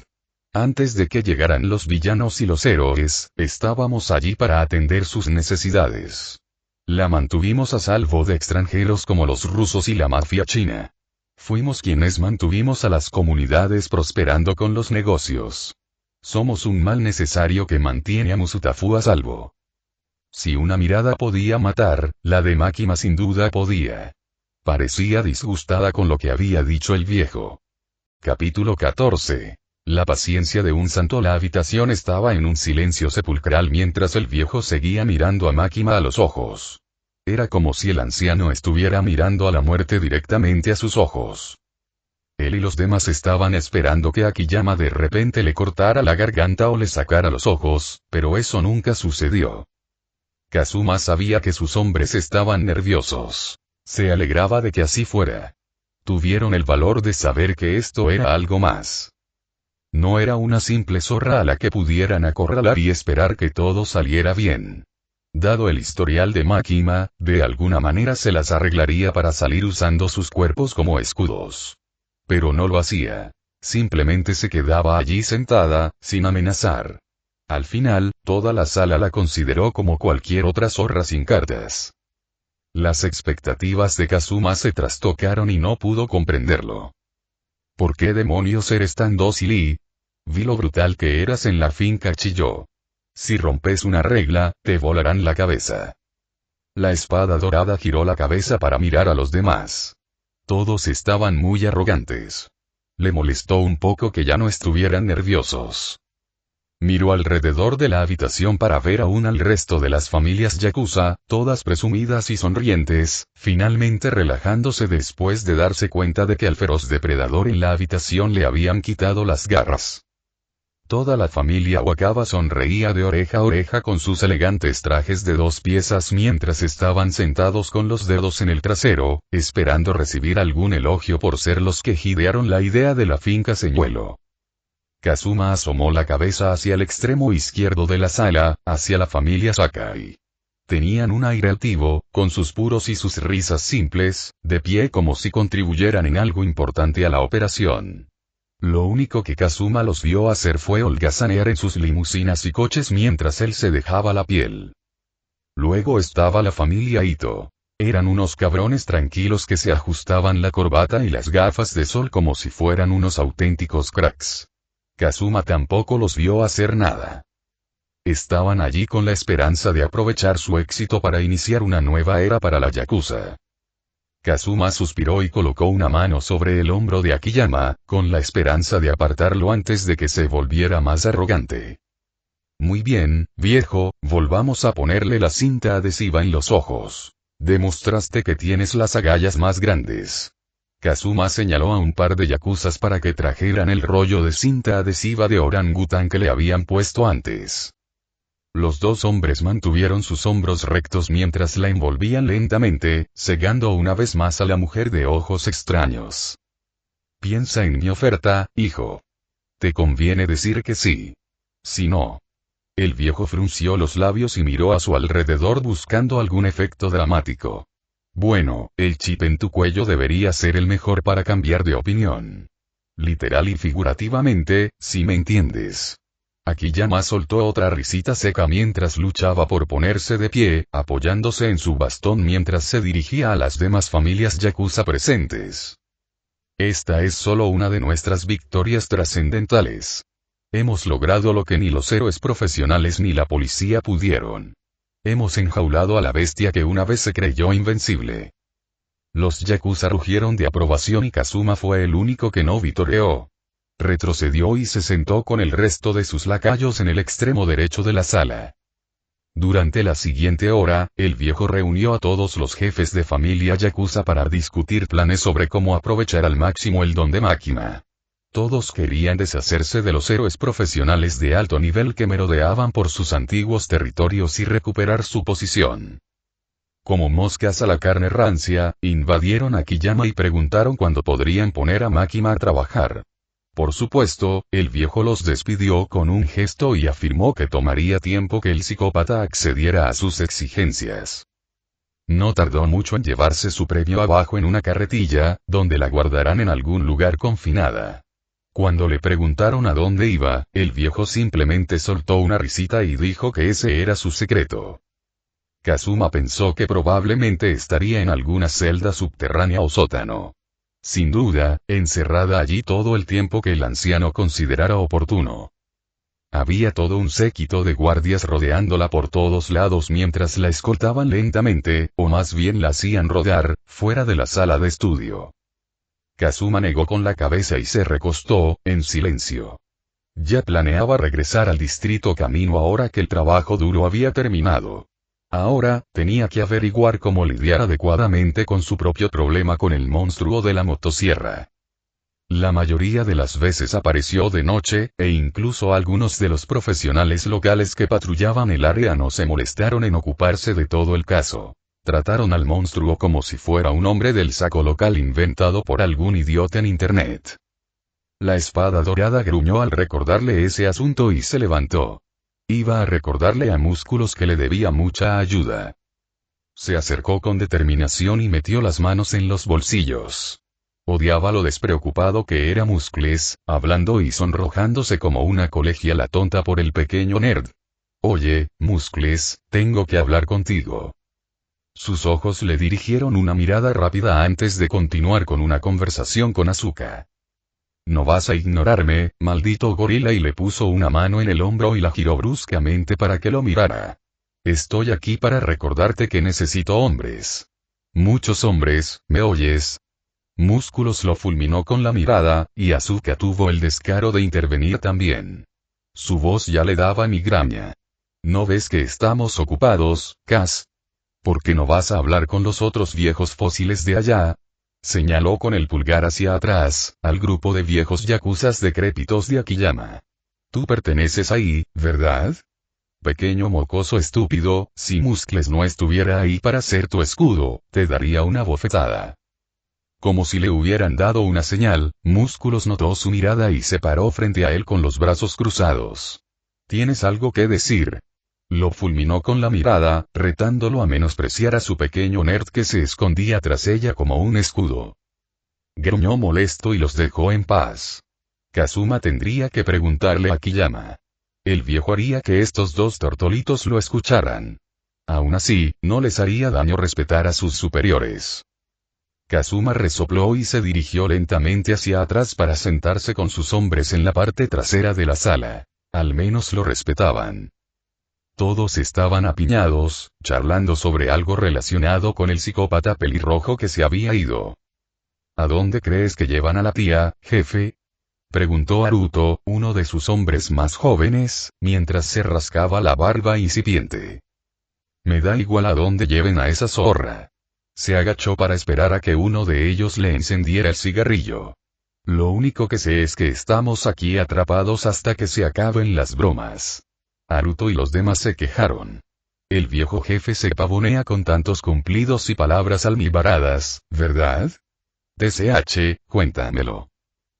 Antes de que llegaran los villanos y los héroes, estábamos allí para atender sus necesidades. La mantuvimos a salvo de extranjeros como los rusos y la mafia china. Fuimos quienes mantuvimos a las comunidades prosperando con los negocios. Somos un mal necesario que mantiene a Musutafu a salvo. Si una mirada podía matar, la de Makima sin duda podía. Parecía disgustada con lo que había dicho el viejo. Capítulo 14. La paciencia de un santo. La habitación estaba en un silencio sepulcral mientras el viejo seguía mirando a Makima a los ojos. Era como si el anciano estuviera mirando a la muerte directamente a sus ojos. Él y los demás estaban esperando que Akiyama de repente le cortara la garganta o le sacara los ojos, pero eso nunca sucedió. Kazuma sabía que sus hombres estaban nerviosos. Se alegraba de que así fuera. Tuvieron el valor de saber que esto era algo más. No era una simple zorra a la que pudieran acorralar y esperar que todo saliera bien. Dado el historial de Makima, de alguna manera se las arreglaría para salir usando sus cuerpos como escudos. Pero no lo hacía. Simplemente se quedaba allí sentada, sin amenazar. Al final, toda la sala la consideró como cualquier otra zorra sin cartas. Las expectativas de Kazuma se trastocaron y no pudo comprenderlo. ¿Por qué demonios eres tan dócil y? Vi lo brutal que eras en la finca, chilló. Si rompes una regla, te volarán la cabeza. La espada dorada giró la cabeza para mirar a los demás. Todos estaban muy arrogantes. Le molestó un poco que ya no estuvieran nerviosos. Miró alrededor de la habitación para ver aún al resto de las familias yakuza, todas presumidas y sonrientes, finalmente relajándose después de darse cuenta de que al feroz depredador en la habitación le habían quitado las garras. Toda la familia Wakaba sonreía de oreja a oreja con sus elegantes trajes de 2 piezas mientras estaban sentados con los dedos en el trasero, esperando recibir algún elogio por ser los que idearon la idea de la finca señuelo. Kazuma asomó la cabeza hacia el extremo izquierdo de la sala, hacia la familia Sakai. Tenían un aire altivo, con sus puros y sus risas simples, de pie como si contribuyeran en algo importante a la operación. Lo único que Kazuma los vio hacer fue holgazanear en sus limusinas y coches mientras él se dejaba la piel. Luego estaba la familia Ito. Eran unos cabrones tranquilos que se ajustaban la corbata y las gafas de sol como si fueran unos auténticos cracks. Kazuma tampoco los vio hacer nada. Estaban allí con la esperanza de aprovechar su éxito para iniciar una nueva era para la Yakuza. Kazuma suspiró y colocó una mano sobre el hombro de Akiyama, con la esperanza de apartarlo antes de que se volviera más arrogante. Muy bien, viejo, volvamos a ponerle la cinta adhesiva en los ojos. Demostraste que tienes las agallas más grandes. Kazuma señaló a un par de yakuzas para que trajeran el rollo de cinta adhesiva de orangután que le habían puesto antes. Los 2 hombres mantuvieron sus hombros rectos mientras la envolvían lentamente, cegando una vez más a la mujer de ojos extraños. Piensa en mi oferta, hijo. Te conviene decir que sí. Si no. El viejo frunció los labios y miró a su alrededor buscando algún efecto dramático. Bueno, el chip en tu cuello debería ser el mejor para cambiar de opinión. Literal y figurativamente, si me entiendes. Akiyama soltó otra risita seca mientras luchaba por ponerse de pie, apoyándose en su bastón mientras se dirigía a las demás familias yakuza presentes. Esta es solo una de nuestras victorias trascendentales. Hemos logrado lo que ni los héroes profesionales ni la policía pudieron. Hemos enjaulado a la bestia que una vez se creyó invencible. Los yakuza rugieron de aprobación y Kazuma fue el único que no vitoreó. Retrocedió y se sentó con el resto de sus lacayos en el extremo derecho de la sala. Durante la siguiente hora, el viejo reunió a todos los jefes de familia yakuza para discutir planes sobre cómo aprovechar al máximo el don de Makima. Todos querían deshacerse de los héroes profesionales de alto nivel que merodeaban por sus antiguos territorios y recuperar su posición. Como moscas a la carne rancia, invadieron a Akiyama y preguntaron cuándo podrían poner a Makima a trabajar. Por supuesto, el viejo los despidió con un gesto y afirmó que tomaría tiempo que el psicópata accediera a sus exigencias. No tardó mucho en llevarse su premio abajo en una carretilla, donde la guardarán en algún lugar confinada. Cuando le preguntaron a dónde iba, el viejo simplemente soltó una risita y dijo que ese era su secreto. Kazuma pensó que probablemente estaría en alguna celda subterránea o sótano. Sin duda, encerrada allí todo el tiempo que el anciano considerara oportuno. Había todo un séquito de guardias rodeándola por todos lados mientras la escoltaban lentamente, o más bien la hacían rodar, fuera de la sala de estudio. Kazuma negó con la cabeza y se recostó, en silencio. Ya planeaba regresar al distrito camino ahora que el trabajo duro había terminado. Ahora, tenía que averiguar cómo lidiar adecuadamente con su propio problema con el monstruo de la motosierra. La mayoría de las veces apareció de noche, e incluso algunos de los profesionales locales que patrullaban el área no se molestaron en ocuparse de todo el caso. Trataron al monstruo como si fuera un hombre del saco local inventado por algún idiota en internet. La espada dorada gruñó al recordarle ese asunto y se levantó. Iba a recordarle a Músculos que le debía mucha ayuda. Se acercó con determinación y metió las manos en los bolsillos. Odiaba lo despreocupado que era Muscles, hablando y sonrojándose como una colegiala tonta por el pequeño nerd. Oye, Muscles, tengo que hablar contigo. Sus ojos le dirigieron una mirada rápida antes de continuar con una conversación con Asuka. No vas a ignorarme, maldito gorila, y le puso una mano en el hombro y la giró bruscamente para que lo mirara. Estoy aquí para recordarte que necesito hombres. Muchos hombres, ¿me oyes? Músculos lo fulminó con la mirada, y Asuka tuvo el descaro de intervenir también. Su voz ya le daba migraña. ¿No ves que estamos ocupados, Kaz? ¿Por qué no vas a hablar con los otros viejos fósiles de allá? Señaló con el pulgar hacia atrás, al grupo de viejos yakuzas decrépitos de Akiyama. Tú perteneces ahí, ¿verdad? Pequeño mocoso estúpido, si Muscles no estuviera ahí para ser tu escudo, te daría una bofetada. Como si le hubieran dado una señal, Músculos notó su mirada y se paró frente a él con los brazos cruzados. ¿Tienes algo que decir? Lo fulminó con la mirada, retándolo a menospreciar a su pequeño nerd que se escondía tras ella como un escudo. Gruñó molesto y los dejó en paz. Kazuma tendría que preguntarle a Akiyama. El viejo haría que estos dos tortolitos lo escucharan. Aún así, no les haría daño respetar a sus superiores. Kazuma resopló y se dirigió lentamente hacia atrás para sentarse con sus hombres en la parte trasera de la sala. Al menos lo respetaban. Todos estaban apiñados, charlando sobre algo relacionado con el psicópata pelirrojo que se había ido. ¿A dónde crees que llevan a la tía, jefe? Preguntó Haruto, uno de sus hombres más jóvenes, mientras se rascaba la barba incipiente. Me da igual a dónde lleven a esa zorra. Se agachó para esperar a que uno de ellos le encendiera el cigarrillo. Lo único que sé es que estamos aquí atrapados hasta que se acaben las bromas. Haruto y los demás se quejaron. El viejo jefe se pavonea con tantos cumplidos y palabras almibaradas, ¿verdad? TCH, cuéntamelo.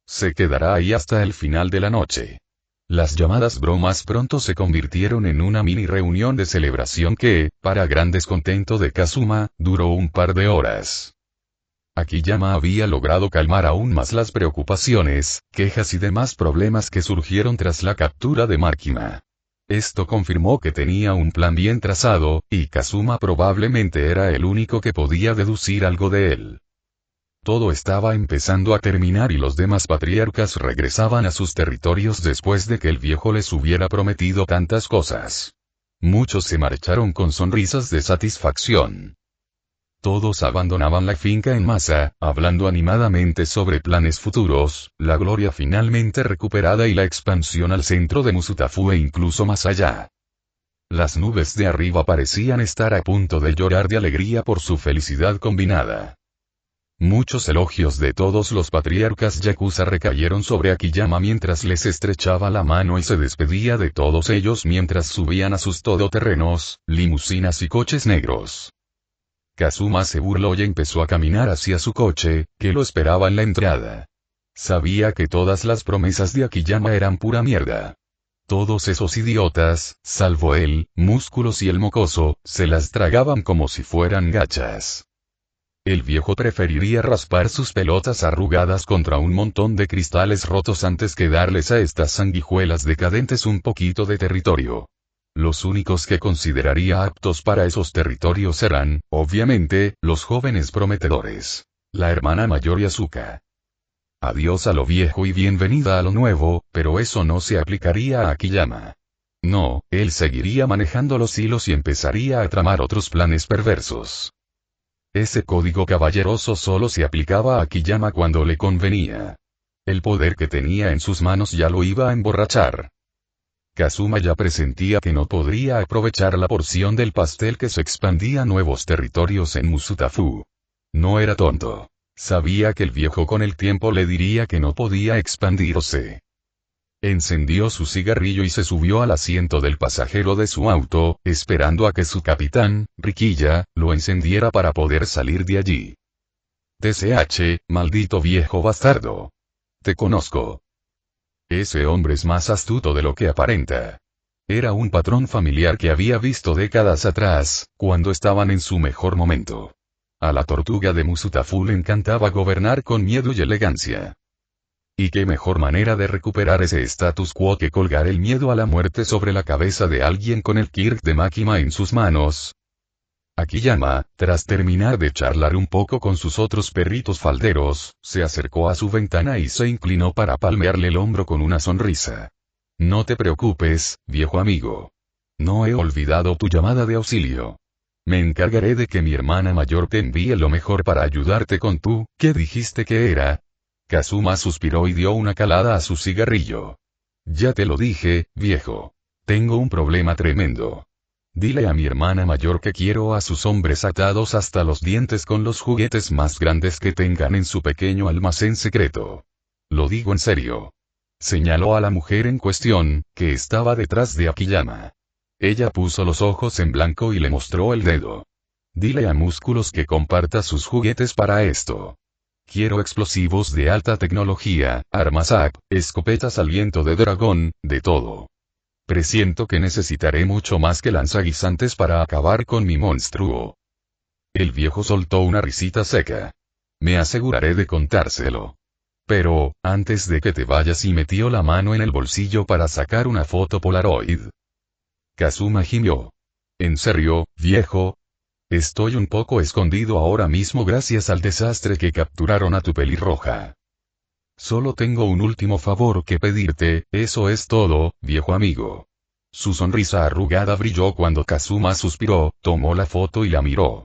Se quedará ahí hasta el final de la noche. Las llamadas bromas pronto se convirtieron en una mini reunión de celebración que, para gran descontento de Kazuma, duró un par de horas. Akiyama había logrado calmar aún más las preocupaciones, quejas y demás problemas que surgieron tras la captura de Makima. Esto confirmó que tenía un plan bien trazado, y Kazuma probablemente era el único que podía deducir algo de él. Todo estaba empezando a terminar y los demás patriarcas regresaban a sus territorios después de que el viejo les hubiera prometido tantas cosas. Muchos se marcharon con sonrisas de satisfacción. Todos abandonaban la finca en masa, hablando animadamente sobre planes futuros, la gloria finalmente recuperada y la expansión al centro de Musutafu e incluso más allá. Las nubes de arriba parecían estar a punto de llorar de alegría por su felicidad combinada. Muchos elogios de todos los patriarcas yakuza recayeron sobre Akiyama mientras les estrechaba la mano y se despedía de todos ellos mientras subían a sus todoterrenos, limusinas y coches negros. Kazuma se burló y empezó a caminar hacia su coche, que lo esperaba en la entrada. Sabía que todas las promesas de Akiyama eran pura mierda. Todos esos idiotas, salvo él, Músculos y el mocoso, se las tragaban como si fueran gachas. El viejo preferiría raspar sus pelotas arrugadas contra un montón de cristales rotos antes que darles a estas sanguijuelas decadentes un poquito de territorio. Los únicos que consideraría aptos para esos territorios eran, obviamente, los jóvenes prometedores. La hermana mayor y Asuka. Adiós a lo viejo y bienvenida a lo nuevo, pero eso no se aplicaría a Akiyama. No, él seguiría manejando los hilos y empezaría a tramar otros planes perversos. Ese código caballeroso solo se aplicaba a Akiyama cuando le convenía. El poder que tenía en sus manos ya lo iba a emborrachar. Kazuma ya presentía que no podría aprovechar la porción del pastel que se expandía a nuevos territorios en Musutafu. No era tonto. Sabía que el viejo con el tiempo le diría que no podía expandirse. Encendió su cigarrillo y se subió al asiento del pasajero de su auto, esperando a que su capitán, Riquilla, lo encendiera para poder salir de allí. TCH, maldito viejo bastardo. Te conozco. Ese hombre es más astuto de lo que aparenta. Era un patrón familiar que había visto décadas atrás, cuando estaban en su mejor momento. A la tortuga de Musutafu le encantaba gobernar con miedo y elegancia. Y qué mejor manera de recuperar ese status quo que colgar el miedo a la muerte sobre la cabeza de alguien con el Kirk de Makima en sus manos. Akiyama, tras terminar de charlar un poco con sus otros perritos falderos, se acercó a su ventana y se inclinó para palmearle el hombro con una sonrisa. No te preocupes, viejo amigo. No he olvidado tu llamada de auxilio. Me encargaré de que mi hermana mayor te envíe lo mejor para ayudarte con tu, ¿qué dijiste que era? Kazuma suspiró y dio una calada a su cigarrillo. Ya te lo dije, viejo. Tengo un problema tremendo. Dile a mi hermana mayor que quiero a sus hombres atados hasta los dientes con los juguetes más grandes que tengan en su pequeño almacén secreto. Lo digo en serio. Señaló a la mujer en cuestión, que estaba detrás de Akiyama. Ella puso los ojos en blanco y le mostró el dedo. Dile a Músculos que comparta sus juguetes para esto. Quiero explosivos de alta tecnología, armas AP, escopetas al viento de dragón, de todo. Presiento que necesitaré mucho más que lanzaguisantes para acabar con mi monstruo. El viejo soltó una risita seca. Me aseguraré de contárselo. Pero, antes de que te vayas, y metió la mano en el bolsillo para sacar una foto Polaroid. Kazuma gimió. ¿En serio, viejo? Estoy un poco escondido ahora mismo gracias al desastre que capturaron a tu pelirroja. Solo tengo un último favor que pedirte, eso es todo, viejo amigo. Su sonrisa arrugada brilló cuando Kazuma suspiró, tomó la foto y la miró.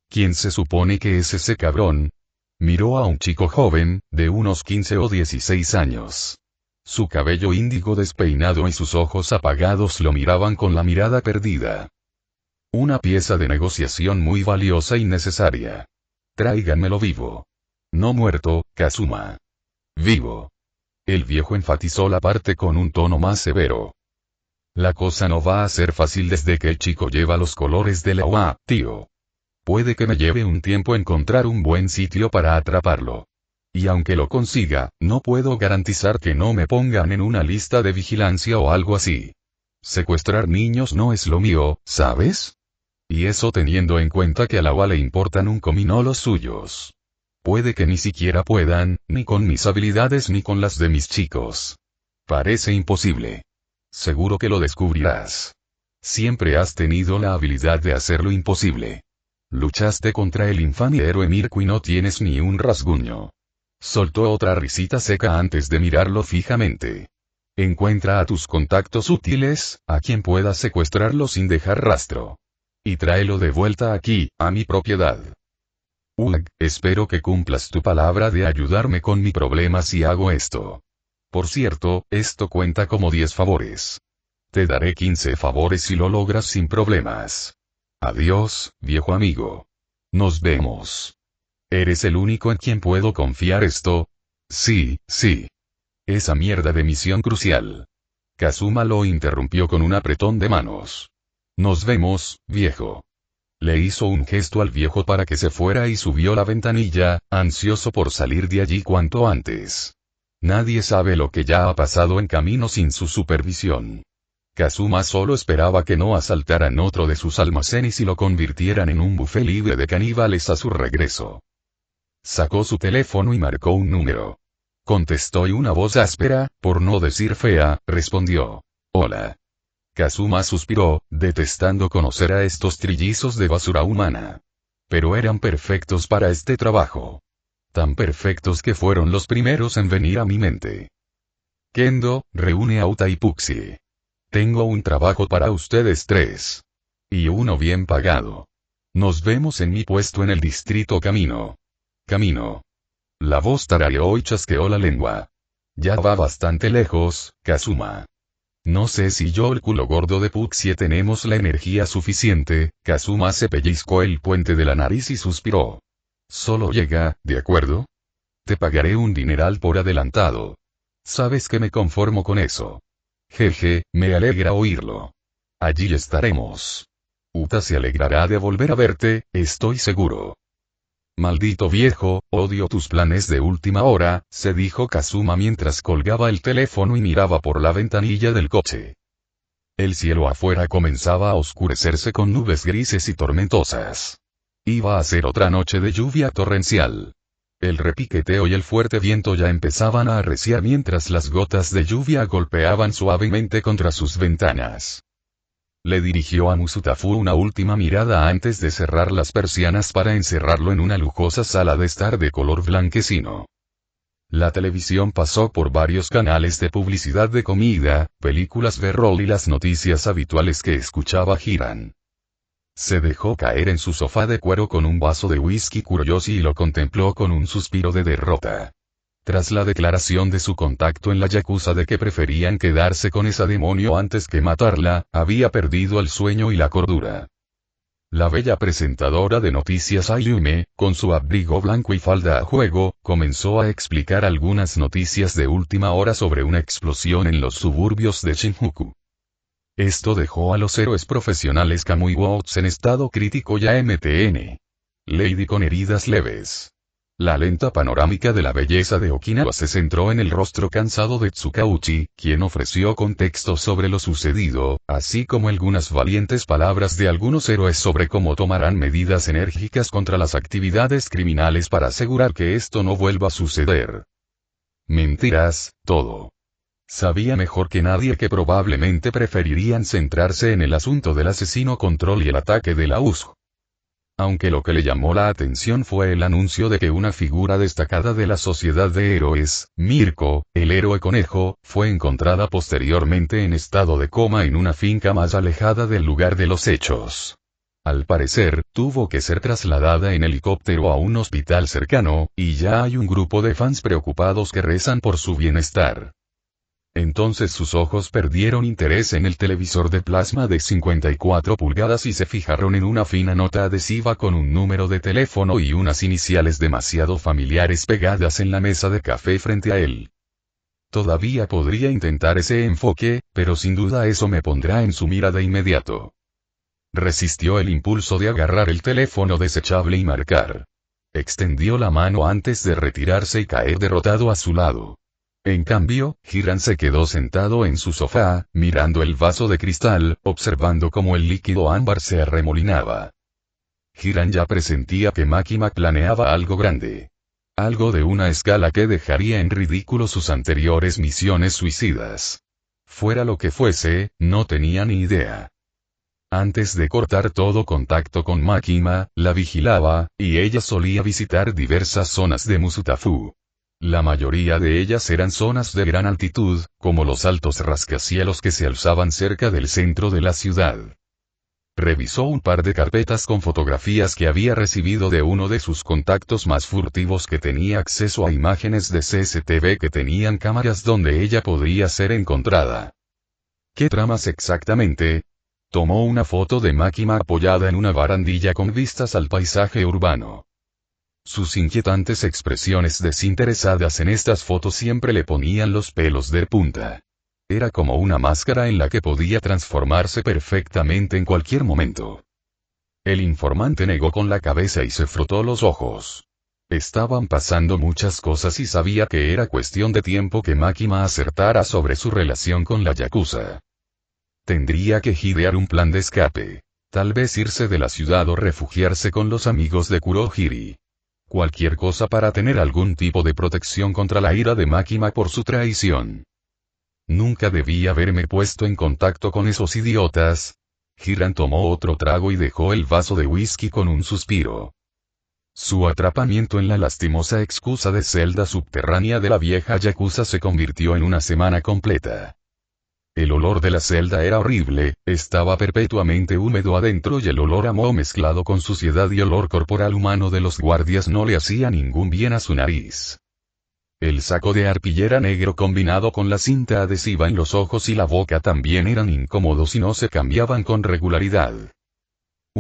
¿Quién se supone que es ese cabrón? Miró a un chico joven, de unos 15 o 16 años. Su cabello índigo despeinado y sus ojos apagados lo miraban con la mirada perdida. Una pieza de negociación muy valiosa y necesaria. Tráiganmelo vivo. No muerto, Kazuma. Vivo. El viejo enfatizó la parte con un tono más severo. La cosa no va a ser fácil desde que el chico lleva los colores de la OA, tío. Puede que me lleve un tiempo encontrar un buen sitio para atraparlo. Y aunque lo consiga, no puedo garantizar que no me pongan en una lista de vigilancia o algo así. Secuestrar niños no es lo mío, ¿sabes? Y eso teniendo en cuenta que a la OA le importan un comino los suyos. Puede que ni siquiera puedan, ni con mis habilidades ni con las de mis chicos. Parece imposible. Seguro que lo descubrirás. Siempre has tenido la habilidad de hacer lo imposible. Luchaste contra el infame héroe Mirko y no tienes ni un rasguño. Soltó otra risita seca antes de mirarlo fijamente. Encuentra a tus contactos útiles, a quien pueda secuestrarlo sin dejar rastro. Y tráelo de vuelta aquí, a mi propiedad. Espero que cumplas tu palabra de ayudarme con mi problema si hago esto. Por cierto, esto cuenta como 10 favores. Te daré 15 favores si lo logras sin problemas. Adiós, viejo amigo. Nos vemos. ¿Eres el único en quien puedo confiar esto? Sí, sí. Esa mierda de misión crucial. Kazuma lo interrumpió con un apretón de manos. Nos vemos, viejo. Le hizo un gesto al viejo para que se fuera y subió la ventanilla, ansioso por salir de allí cuanto antes. Nadie sabe lo que ya ha pasado en camino sin su supervisión. Kazuma solo esperaba que no asaltaran otro de sus almacenes y lo convirtieran en un buffet libre de caníbales a su regreso. Sacó su teléfono y marcó un número. Contestó y una voz áspera, por no decir fea, respondió. Hola. Kazuma suspiró, detestando conocer a estos trillizos de basura humana. Pero eran perfectos para este trabajo. Tan perfectos que fueron los primeros en venir a mi mente. Kendo, reúne a Uta y Puxie. Tengo un trabajo para ustedes 3. Y uno bien pagado. Nos vemos en mi puesto en el distrito Camino. Camino. La voz tarareó y chasqueó la lengua. Ya va bastante lejos, Kazuma. No sé si yo el culo gordo de Puxie tenemos la energía suficiente. Kazuma se pellizcó el puente de la nariz y suspiró. Solo llega, ¿de acuerdo? Te pagaré un dineral por adelantado. Sabes que me conformo con eso. Jeje, me alegra oírlo. Allí estaremos. Uta se alegrará de volver a verte, estoy seguro. Maldito viejo, odio tus planes de última hora, se dijo Kazuma mientras colgaba el teléfono y miraba por la ventanilla del coche. El cielo afuera comenzaba a oscurecerse con nubes grises y tormentosas. Iba a ser otra noche de lluvia torrencial. El repiqueteo y el fuerte viento ya empezaban a arreciar mientras las gotas de lluvia golpeaban suavemente contra sus ventanas. Le dirigió a Musutafu una última mirada antes de cerrar las persianas para encerrarlo en una lujosa sala de estar de color blanquecino. La televisión pasó por varios canales de publicidad de comida, películas B-roll y las noticias habituales que escuchaba Hiran. Se dejó caer en su sofá de cuero con un vaso de whisky Kuroyoshi y lo contempló con un suspiro de derrota. Tras la declaración de su contacto en la yakuza de que preferían quedarse con esa demonio antes que matarla, había perdido el sueño y la cordura. La bella presentadora de noticias Ayume, con su abrigo blanco y falda a juego, comenzó a explicar algunas noticias de última hora sobre una explosión en los suburbios de Shinjuku. Esto dejó a los héroes profesionales Kamui Woods en estado crítico y a MTN Lady con heridas leves. La lenta panorámica de la belleza de Okinawa se centró en el rostro cansado de Tsukauchi, quien ofreció contexto sobre lo sucedido, así como algunas valientes palabras de algunos héroes sobre cómo tomarán medidas enérgicas contra las actividades criminales para asegurar que esto no vuelva a suceder. Mentiras, todo. Sabía mejor que nadie que probablemente preferirían centrarse en el asunto del asesino control y el ataque de la USG. Aunque lo que le llamó la atención fue el anuncio de que una figura destacada de la sociedad de héroes, Mirko, el héroe conejo, fue encontrada posteriormente en estado de coma en una finca más alejada del lugar de los hechos. Al parecer, tuvo que ser trasladada en helicóptero a un hospital cercano, y ya hay un grupo de fans preocupados que rezan por su bienestar. Entonces sus ojos perdieron interés en el televisor de plasma de 54 pulgadas y se fijaron en una fina nota adhesiva con un número de teléfono y unas iniciales demasiado familiares pegadas en la mesa de café frente a él. Todavía podría intentar ese enfoque, pero sin duda eso me pondrá en su mira de inmediato. Resistió el impulso de agarrar el teléfono desechable y marcar. Extendió la mano antes de retirarse y caer derrotado a su lado. En cambio, Hiran se quedó sentado en su sofá, mirando el vaso de cristal, observando cómo el líquido ámbar se arremolinaba. Hiran ya presentía que Makima planeaba algo grande. Algo de una escala que dejaría en ridículo sus anteriores misiones suicidas. Fuera lo que fuese, no tenía ni idea. Antes de cortar todo contacto con Makima, la vigilaba, y ella solía visitar diversas zonas de Musutafu. La mayoría de ellas eran zonas de gran altitud, como los altos rascacielos que se alzaban cerca del centro de la ciudad. Revisó un par de carpetas con fotografías que había recibido de uno de sus contactos más furtivos que tenía acceso a imágenes de CCTV que tenían cámaras donde ella podría ser encontrada. ¿Qué tramas exactamente? Tomó una foto de Makima apoyada en una barandilla con vistas al paisaje urbano. Sus inquietantes expresiones desinteresadas en estas fotos siempre le ponían los pelos de punta. Era como una máscara en la que podía transformarse perfectamente en cualquier momento. El informante negó con la cabeza y se frotó los ojos. Estaban pasando muchas cosas y sabía que era cuestión de tiempo que Makima acertara sobre su relación con la yakuza. Tendría que idear un plan de escape. Tal vez irse de la ciudad o refugiarse con los amigos de Kurohiri. Cualquier cosa para tener algún tipo de protección contra la ira de Makima por su traición. Nunca debí haberme puesto en contacto con esos idiotas. Hiran tomó otro trago y dejó el vaso de whisky con un suspiro. Su atrapamiento en la lastimosa excusa de celda subterránea de la vieja yakuza se convirtió en una semana completa. El olor de la celda era horrible, estaba perpetuamente húmedo adentro y el olor a moho mezclado con suciedad y olor corporal humano de los guardias no le hacía ningún bien a su nariz. El saco de arpillera negro combinado con la cinta adhesiva en los ojos y la boca también eran incómodos y no se cambiaban con regularidad.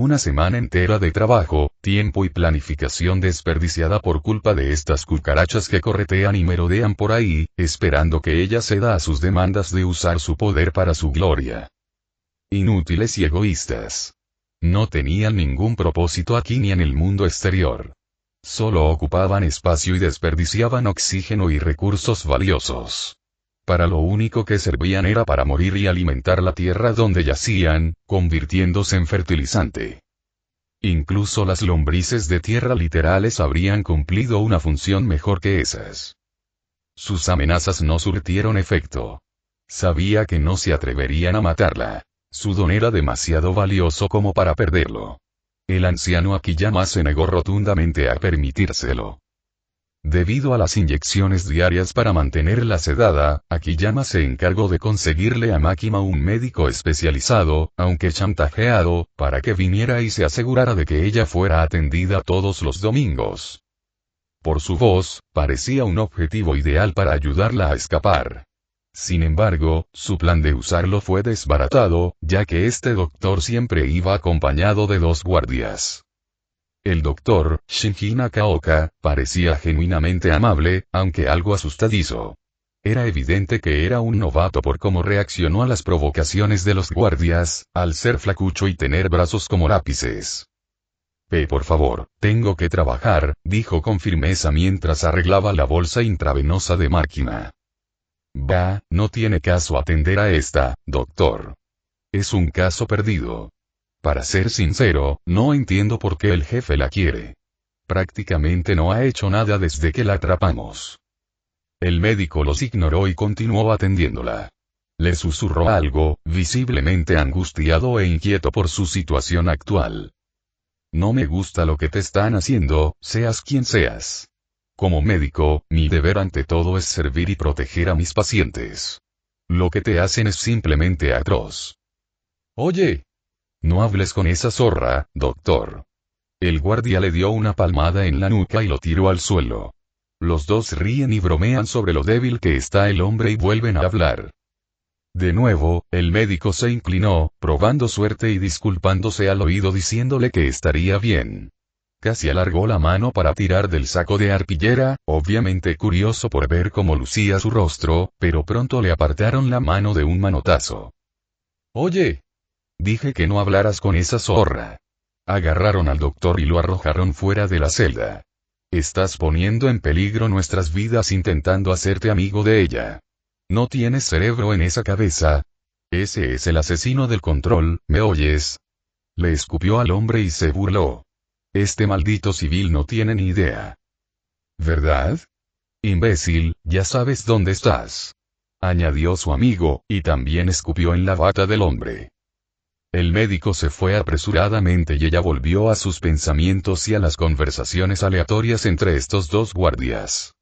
Una semana entera de trabajo, tiempo y planificación desperdiciada por culpa de estas cucarachas que corretean y merodean por ahí, esperando que ella ceda a sus demandas de usar su poder para su gloria. Inútiles y egoístas. No tenían ningún propósito aquí ni en el mundo exterior. Solo ocupaban espacio y desperdiciaban oxígeno y recursos valiosos. Para lo único que servían era para morir y alimentar la tierra donde yacían, convirtiéndose en fertilizante. Incluso las lombrices de tierra literales habrían cumplido una función mejor que esas. Sus amenazas no surtieron efecto. Sabía que no se atreverían a matarla. Su don era demasiado valioso como para perderlo. El anciano Akiyama se negó rotundamente a permitírselo. Debido a las inyecciones diarias para mantenerla sedada, Akiyama se encargó de conseguirle a Makima un médico especializado, aunque chantajeado, para que viniera y se asegurara de que ella fuera atendida todos los domingos. Por su voz, parecía un objetivo ideal para ayudarla a escapar. Sin embargo, su plan de usarlo fue desbaratado, ya que este doctor siempre iba acompañado de 2 guardias. El doctor, Shinji Nakaoka, parecía genuinamente amable, aunque algo asustadizo. Era evidente que era un novato por cómo reaccionó a las provocaciones de los guardias, al ser flacucho y tener brazos como lápices. Por favor, tengo que trabajar, dijo con firmeza mientras arreglaba la bolsa intravenosa de Makima. Bah, no tiene caso atender a esta, doctor. Es un caso perdido. Para ser sincero, no entiendo por qué el jefe la quiere. Prácticamente no ha hecho nada desde que la atrapamos. El médico los ignoró y continuó atendiéndola. Le susurró algo, visiblemente angustiado e inquieto por su situación actual. No me gusta lo que te están haciendo, seas quien seas. Como médico, mi deber ante todo es servir y proteger a mis pacientes. Lo que te hacen es simplemente atroz. Oye. No hables con esa zorra, doctor. El guardia le dio una palmada en la nuca y lo tiró al suelo. Los dos ríen y bromean sobre lo débil que está el hombre y vuelven a hablar. De nuevo, el médico se inclinó, probando suerte y disculpándose al oído diciéndole que estaría bien. Casi alargó la mano para tirar del saco de arpillera, obviamente curioso por ver cómo lucía su rostro, pero pronto le apartaron la mano de un manotazo. Oye. Dije que no hablaras con esa zorra. Agarraron al doctor y lo arrojaron fuera de la celda. Estás poniendo en peligro nuestras vidas intentando hacerte amigo de ella. ¿No tienes cerebro en esa cabeza? Ese es el asesino del control, ¿me oyes? Le escupió al hombre y se burló. Este maldito civil no tiene ni idea. ¿Verdad? Imbécil, ya sabes dónde estás. Añadió su amigo, y también escupió en la bata del hombre. El médico se fue apresuradamente y ella volvió a sus pensamientos y a las conversaciones aleatorias entre estos 2 guardias.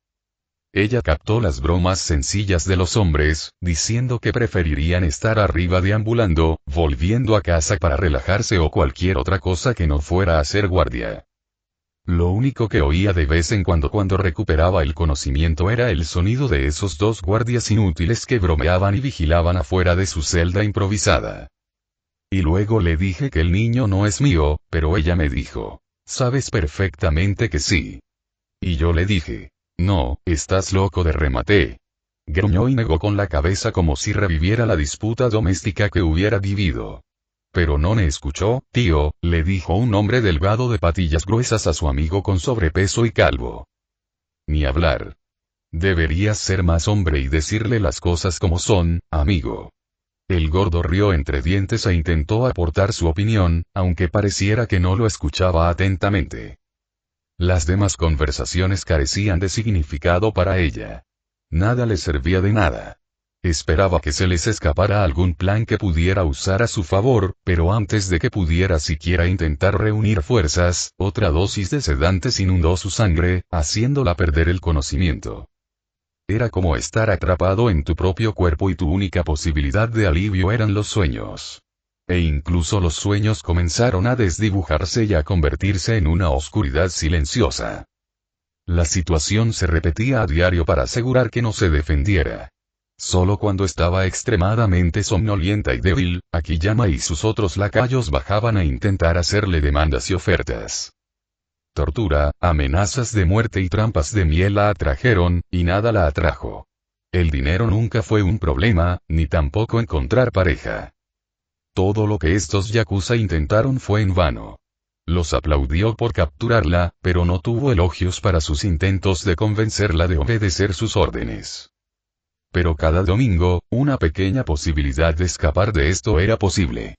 Ella captó las bromas sencillas de los hombres, diciendo que preferirían estar arriba deambulando, volviendo a casa para relajarse o cualquier otra cosa que no fuera a ser guardia. Lo único que oía de vez en cuando recuperaba el conocimiento era el sonido de esos 2 guardias inútiles que bromeaban y vigilaban afuera de su celda improvisada. Y luego le dije que el niño no es mío, pero ella me dijo, sabes perfectamente que sí. Y yo le dije, no, estás loco de remate. Gruñó y negó con la cabeza como si reviviera la disputa doméstica que hubiera vivido. Pero no me escuchó, tío, le dijo un hombre delgado de patillas gruesas a su amigo con sobrepeso y calvo. Ni hablar. Deberías ser más hombre y decirle las cosas como son, amigo. El gordo rió entre dientes e intentó aportar su opinión, aunque pareciera que no lo escuchaba atentamente. Las demás conversaciones carecían de significado para ella. Nada le servía de nada. Esperaba que se les escapara algún plan que pudiera usar a su favor, pero antes de que pudiera siquiera intentar reunir fuerzas, otra dosis de sedantes inundó su sangre, haciéndola perder el conocimiento. Era como estar atrapado en tu propio cuerpo y tu única posibilidad de alivio eran los sueños. E incluso los sueños comenzaron a desdibujarse y a convertirse en una oscuridad silenciosa. La situación se repetía a diario para asegurar que no se defendiera. Solo cuando estaba extremadamente somnolienta y débil, Akiyama y sus otros lacayos bajaban a intentar hacerle demandas y ofertas. Tortura, amenazas de muerte y trampas de miel la atrajeron, y nada la atrajo. El dinero nunca fue un problema, ni tampoco encontrar pareja. Todo lo que estos yakuza intentaron fue en vano. Los aplaudió por capturarla, pero no tuvo elogios para sus intentos de convencerla de obedecer sus órdenes. Pero cada domingo, una pequeña posibilidad de escapar de esto era posible.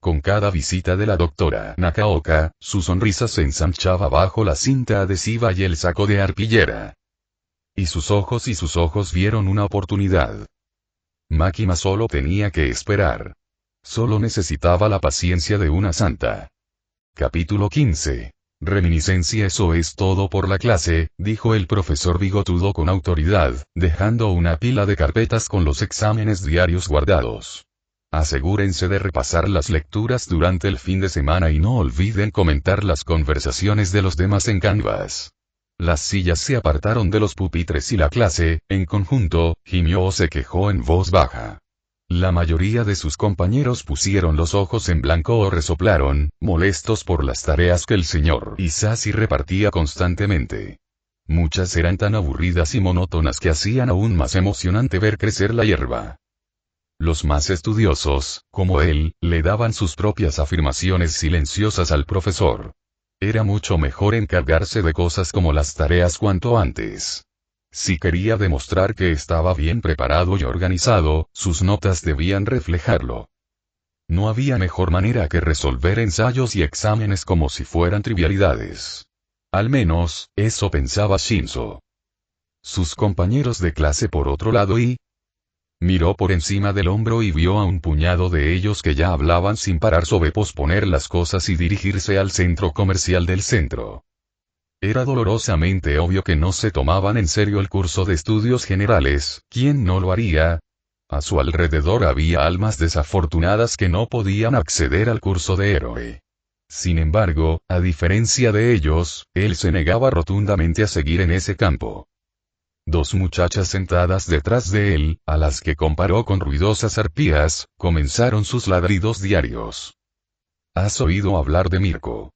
Con cada visita de la doctora Nakaoka, su sonrisa se ensanchaba bajo la cinta adhesiva y el saco de arpillera. Y sus ojos vieron una oportunidad. Makima solo tenía que esperar. Solo necesitaba la paciencia de una santa. Capítulo 15. Reminiscencia. Eso es todo por la clase, dijo el profesor bigotudo con autoridad, dejando una pila de carpetas con los exámenes diarios guardados. Asegúrense de repasar las lecturas durante el fin de semana y no olviden comentar las conversaciones de los demás en Canvas. Las sillas se apartaron de los pupitres y la clase, en conjunto, gimió o se quejó en voz baja. La mayoría de sus compañeros pusieron los ojos en blanco o resoplaron, molestos por las tareas que el señor Isashi repartía constantemente. Muchas eran tan aburridas y monótonas que hacían aún más emocionante ver crecer la hierba. Los más estudiosos, como él, le daban sus propias afirmaciones silenciosas al profesor. Era mucho mejor encargarse de cosas como las tareas cuanto antes. Si quería demostrar que estaba bien preparado y organizado, sus notas debían reflejarlo. No había mejor manera que resolver ensayos y exámenes como si fueran trivialidades. Al menos, eso pensaba Shinzo. Sus compañeros de clase por otro lado miró por encima del hombro y vio a un puñado de ellos que ya hablaban sin parar sobre posponer las cosas y dirigirse al centro comercial del centro. Era dolorosamente obvio que no se tomaban en serio el curso de estudios generales. ¿Quién no lo haría? A su alrededor había almas desafortunadas que no podían acceder al curso de héroe. Sin embargo, a diferencia de ellos, él se negaba rotundamente a seguir en ese campo. Dos muchachas sentadas detrás de él, a las que comparó con ruidosas arpías, comenzaron sus ladridos diarios. ¿Has oído hablar de Mirko?,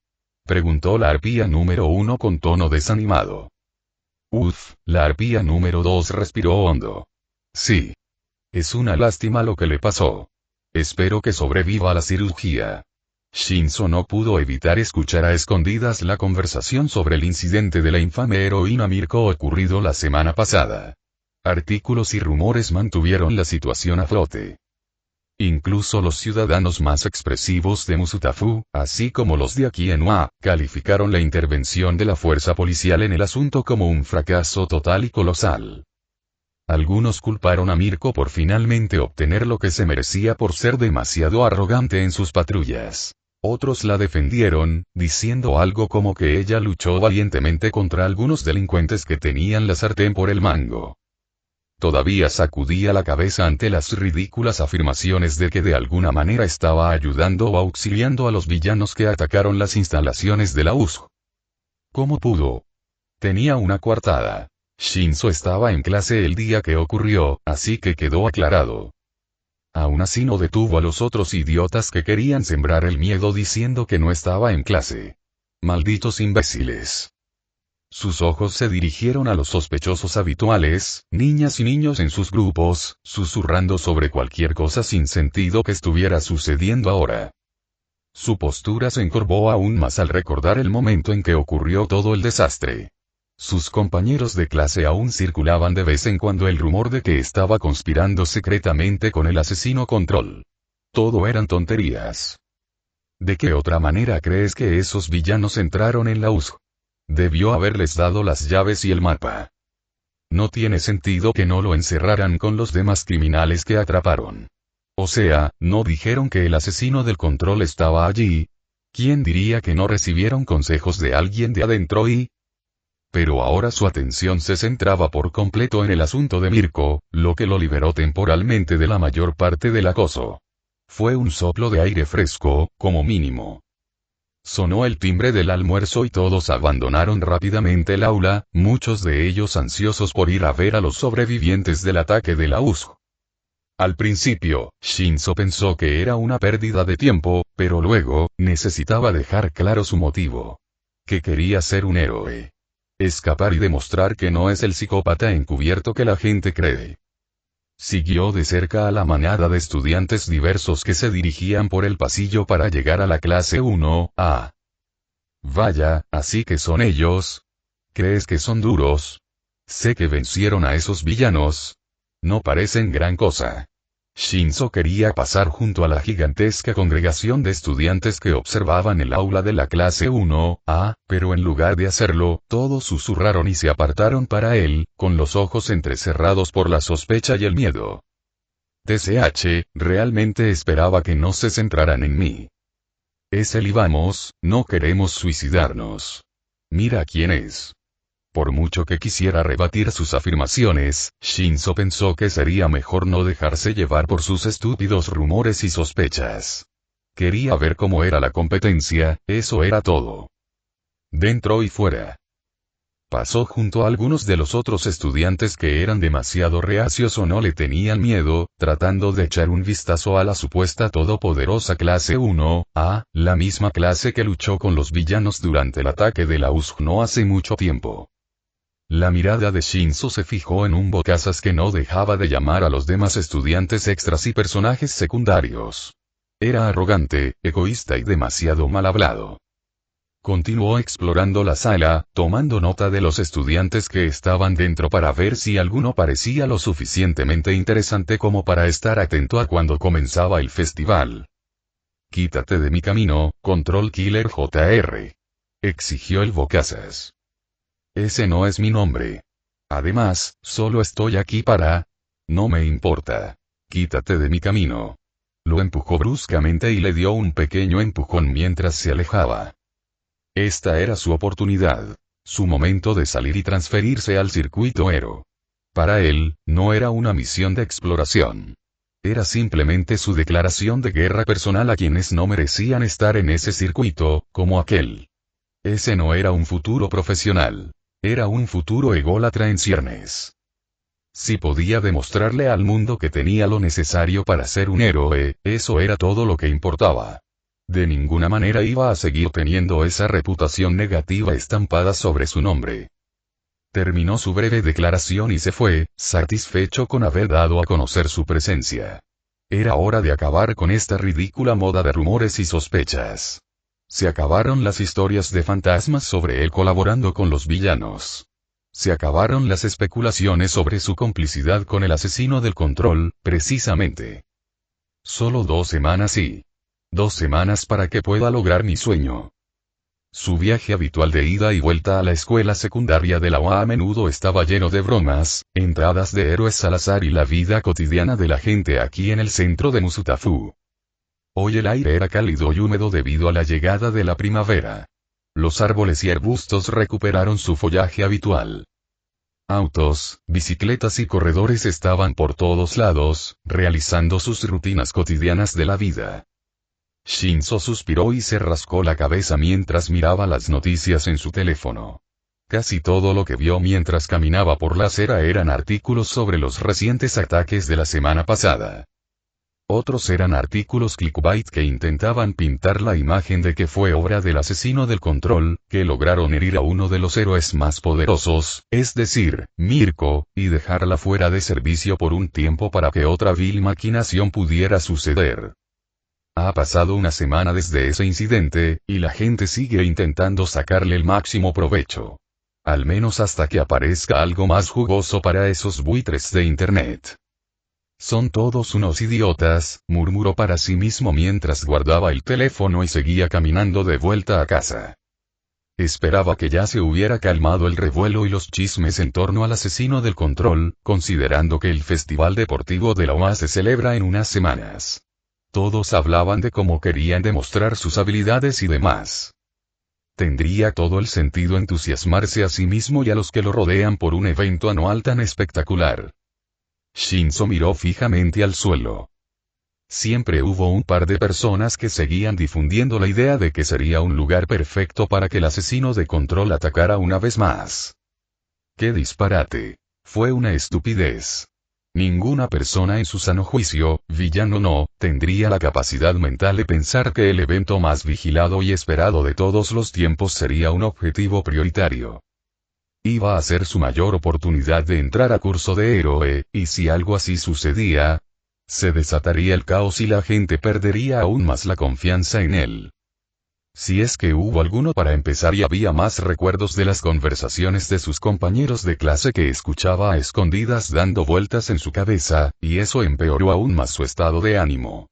preguntó la arpía número 1 con tono desanimado. La arpía número 2 respiró hondo. Sí. Es una lástima lo que le pasó. Espero que sobreviva a la cirugía. Shinzo no pudo evitar escuchar a escondidas la conversación sobre el incidente de la infame heroína Mirko ocurrido la semana pasada. Artículos y rumores mantuvieron la situación a flote. Incluso los ciudadanos más expresivos de Musutafu, así como los de Akienwa, calificaron la intervención de la fuerza policial en el asunto como un fracaso total y colosal. Algunos culparon a Mirko por finalmente obtener lo que se merecía por ser demasiado arrogante en sus patrullas. Otros la defendieron, diciendo algo como que ella luchó valientemente contra algunos delincuentes que tenían la sartén por el mango. Todavía sacudía la cabeza ante las ridículas afirmaciones de que de alguna manera estaba ayudando o auxiliando a los villanos que atacaron las instalaciones de la USG. ¿Cómo pudo? Tenía una coartada. Shinzo estaba en clase el día que ocurrió, así que quedó aclarado. Aún así no detuvo a los otros idiotas que querían sembrar el miedo diciendo que no estaba en clase. Malditos imbéciles. Sus ojos se dirigieron a los sospechosos habituales, niñas y niños en sus grupos, susurrando sobre cualquier cosa sin sentido que estuviera sucediendo ahora. Su postura se encorvó aún más al recordar el momento en que ocurrió todo el desastre. Sus compañeros de clase aún circulaban de vez en cuando el rumor de que estaba conspirando secretamente con el asesino Control. Todo eran tonterías. ¿De qué otra manera crees que esos villanos entraron en la USG? Debió haberles dado las llaves y el mapa. No tiene sentido que no lo encerraran con los demás criminales que atraparon. O sea, ¿no dijeron que el asesino del Control estaba allí? ¿Quién diría que no recibieron consejos de alguien de adentro Pero ahora su atención se centraba por completo en el asunto de Mirko, lo que lo liberó temporalmente de la mayor parte del acoso. Fue un soplo de aire fresco, como mínimo. Sonó el timbre del almuerzo y todos abandonaron rápidamente el aula, muchos de ellos ansiosos por ir a ver a los sobrevivientes del ataque de la USG. Al principio, Shinzo pensó que era una pérdida de tiempo, pero luego, necesitaba dejar claro su motivo. Que quería ser un héroe. Escapar y demostrar que no es el psicópata encubierto que la gente cree. Siguió de cerca a la manada de estudiantes diversos que se dirigían por el pasillo para llegar a la clase 1A. Vaya, así que son ellos. ¿Crees que son duros? Sé que vencieron a esos villanos. No parecen gran cosa. Shinzo quería pasar junto a la gigantesca congregación de estudiantes que observaban el aula de la clase 1A, pero en lugar de hacerlo, todos susurraron y se apartaron para él, con los ojos entrecerrados por la sospecha y el miedo. TSH, realmente esperaba que no se centraran en mí. Es él y vamos, no queremos suicidarnos. Mira quién es. Por mucho que quisiera rebatir sus afirmaciones, Shinzo pensó que sería mejor no dejarse llevar por sus estúpidos rumores y sospechas. Quería ver cómo era la competencia, eso era todo. Dentro y fuera. Pasó junto a algunos de los otros estudiantes que eran demasiado reacios o no le tenían miedo, tratando de echar un vistazo a la supuesta todopoderosa clase 1A, la misma clase que luchó con los villanos durante el ataque de la USG no hace mucho tiempo. La mirada de Shinzo se fijó en un bocazas que no dejaba de llamar a los demás estudiantes extras y personajes secundarios. Era arrogante, egoísta y demasiado mal hablado. Continuó explorando la sala, tomando nota de los estudiantes que estaban dentro para ver si alguno parecía lo suficientemente interesante como para estar atento a cuando comenzaba el festival. «Quítate de mi camino, Control Killer JR», exigió el bocazas. «Ese no es mi nombre. Además, solo estoy aquí para... No me importa. Quítate de mi camino». Lo empujó bruscamente y le dio un pequeño empujón mientras se alejaba. Esta era su oportunidad. Su momento de salir y transferirse al circuito Ero. Para él, no era una misión de exploración. Era simplemente su declaración de guerra personal a quienes no merecían estar en ese circuito, como aquel. Ese no era un futuro profesional. Era un futuro ególatra en ciernes. Si podía demostrarle al mundo que tenía lo necesario para ser un héroe, eso era todo lo que importaba. De ninguna manera iba a seguir teniendo esa reputación negativa estampada sobre su nombre. Terminó su breve declaración y se fue, satisfecho con haber dado a conocer su presencia. Era hora de acabar con esta ridícula moda de rumores y sospechas. Se acabaron las historias de fantasmas sobre él colaborando con los villanos. Se acabaron las especulaciones sobre su complicidad con el asesino del control, precisamente. Solo 2 semanas y... 2 semanas para que pueda lograr mi sueño. Su viaje habitual de ida y vuelta a la escuela secundaria de la UA a menudo estaba lleno de bromas, entradas de héroes al azar y la vida cotidiana de la gente aquí en el centro de Musutafu. Hoy el aire era cálido y húmedo debido a la llegada de la primavera. Los árboles y arbustos recuperaron su follaje habitual. Autos, bicicletas y corredores estaban por todos lados, realizando sus rutinas cotidianas de la vida. Shinzo suspiró y se rascó la cabeza mientras miraba las noticias en su teléfono. Casi todo lo que vio mientras caminaba por la acera eran artículos sobre los recientes ataques de la semana pasada. Otros eran artículos clickbait que intentaban pintar la imagen de que fue obra del asesino del control, que lograron herir a uno de los héroes más poderosos, es decir, Mirko, y dejarla fuera de servicio por un tiempo para que otra vil maquinación pudiera suceder. Ha pasado una semana desde ese incidente, y la gente sigue intentando sacarle el máximo provecho. Al menos hasta que aparezca algo más jugoso para esos buitres de internet. Son todos unos idiotas, murmuró para sí mismo mientras guardaba el teléfono y seguía caminando de vuelta a casa. Esperaba que ya se hubiera calmado el revuelo y los chismes en torno al asesino del control, considerando que el festival deportivo de la UA se celebra en unas semanas. Todos hablaban de cómo querían demostrar sus habilidades y demás. Tendría todo el sentido entusiasmarse a sí mismo y a los que lo rodean por un evento anual tan espectacular. Shinzo miró fijamente al suelo. Siempre hubo un par de personas que seguían difundiendo la idea de que sería un lugar perfecto para que el asesino de control atacara una vez más. ¡Qué disparate! Fue una estupidez. Ninguna persona en su sano juicio, villano no, tendría la capacidad mental de pensar que el evento más vigilado y esperado de todos los tiempos sería un objetivo prioritario. Iba a ser su mayor oportunidad de entrar a curso de héroe, y si algo así sucedía, se desataría el caos y la gente perdería aún más la confianza en él. Si es que hubo alguno para empezar, y había más recuerdos de las conversaciones de sus compañeros de clase que escuchaba a escondidas dando vueltas en su cabeza, y eso empeoró aún más su estado de ánimo.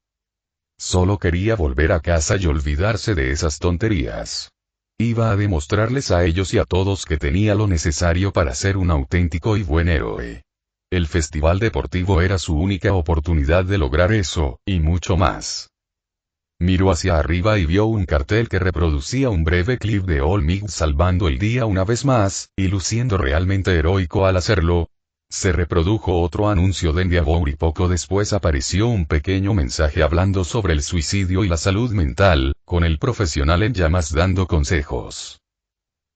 Solo quería volver a casa y olvidarse de esas tonterías. Iba a demostrarles a ellos y a todos que tenía lo necesario para ser un auténtico y buen héroe. El festival deportivo era su única oportunidad de lograr eso, y mucho más. Miró hacia arriba y vio un cartel que reproducía un breve clip de All Might salvando el día una vez más, y luciendo realmente heroico al hacerlo. Se reprodujo otro anuncio de Endeavor y poco después apareció un pequeño mensaje hablando sobre el suicidio y la salud mental, con el profesional en llamas dando consejos.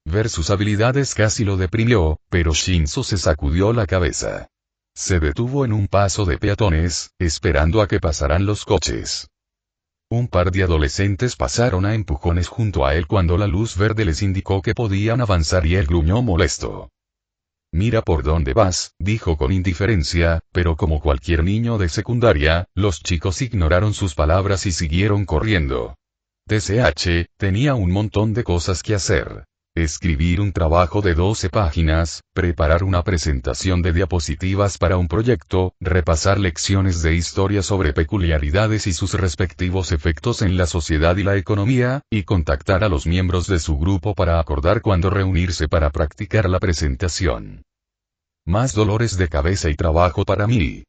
Ver sus habilidades casi lo deprimió, pero Shinzo se sacudió la cabeza. Se detuvo en un paso de peatones, esperando a que pasaran los coches. Un par de adolescentes pasaron a empujones junto a él cuando la luz verde les indicó que podían avanzar y él gruñó molesto. «Mira por dónde vas», dijo con indiferencia, pero como cualquier niño de secundaria, los chicos ignoraron sus palabras y siguieron corriendo. TSH, tenía un montón de cosas que hacer. Escribir un trabajo de 12 páginas, preparar una presentación de diapositivas para un proyecto, repasar lecciones de historia sobre peculiaridades y sus respectivos efectos en la sociedad y la economía, y contactar a los miembros de su grupo para acordar cuándo reunirse para practicar la presentación. Más dolores de cabeza y trabajo para mí.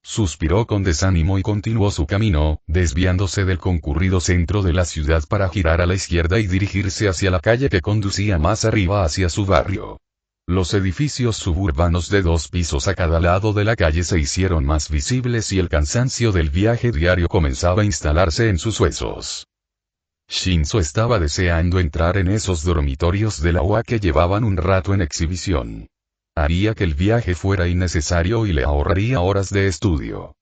Suspiró con desánimo y continuó su camino, desviándose del concurrido centro de la ciudad para girar a la izquierda y dirigirse hacia la calle que conducía más arriba hacia su barrio. Los edificios suburbanos de 2 pisos a cada lado de la calle se hicieron más visibles y el cansancio del viaje diario comenzaba a instalarse en sus huesos. Shinzo estaba deseando entrar en esos dormitorios de la UA que llevaban un rato en exhibición. Haría que el viaje fuera innecesario y le ahorraría horas de estudio.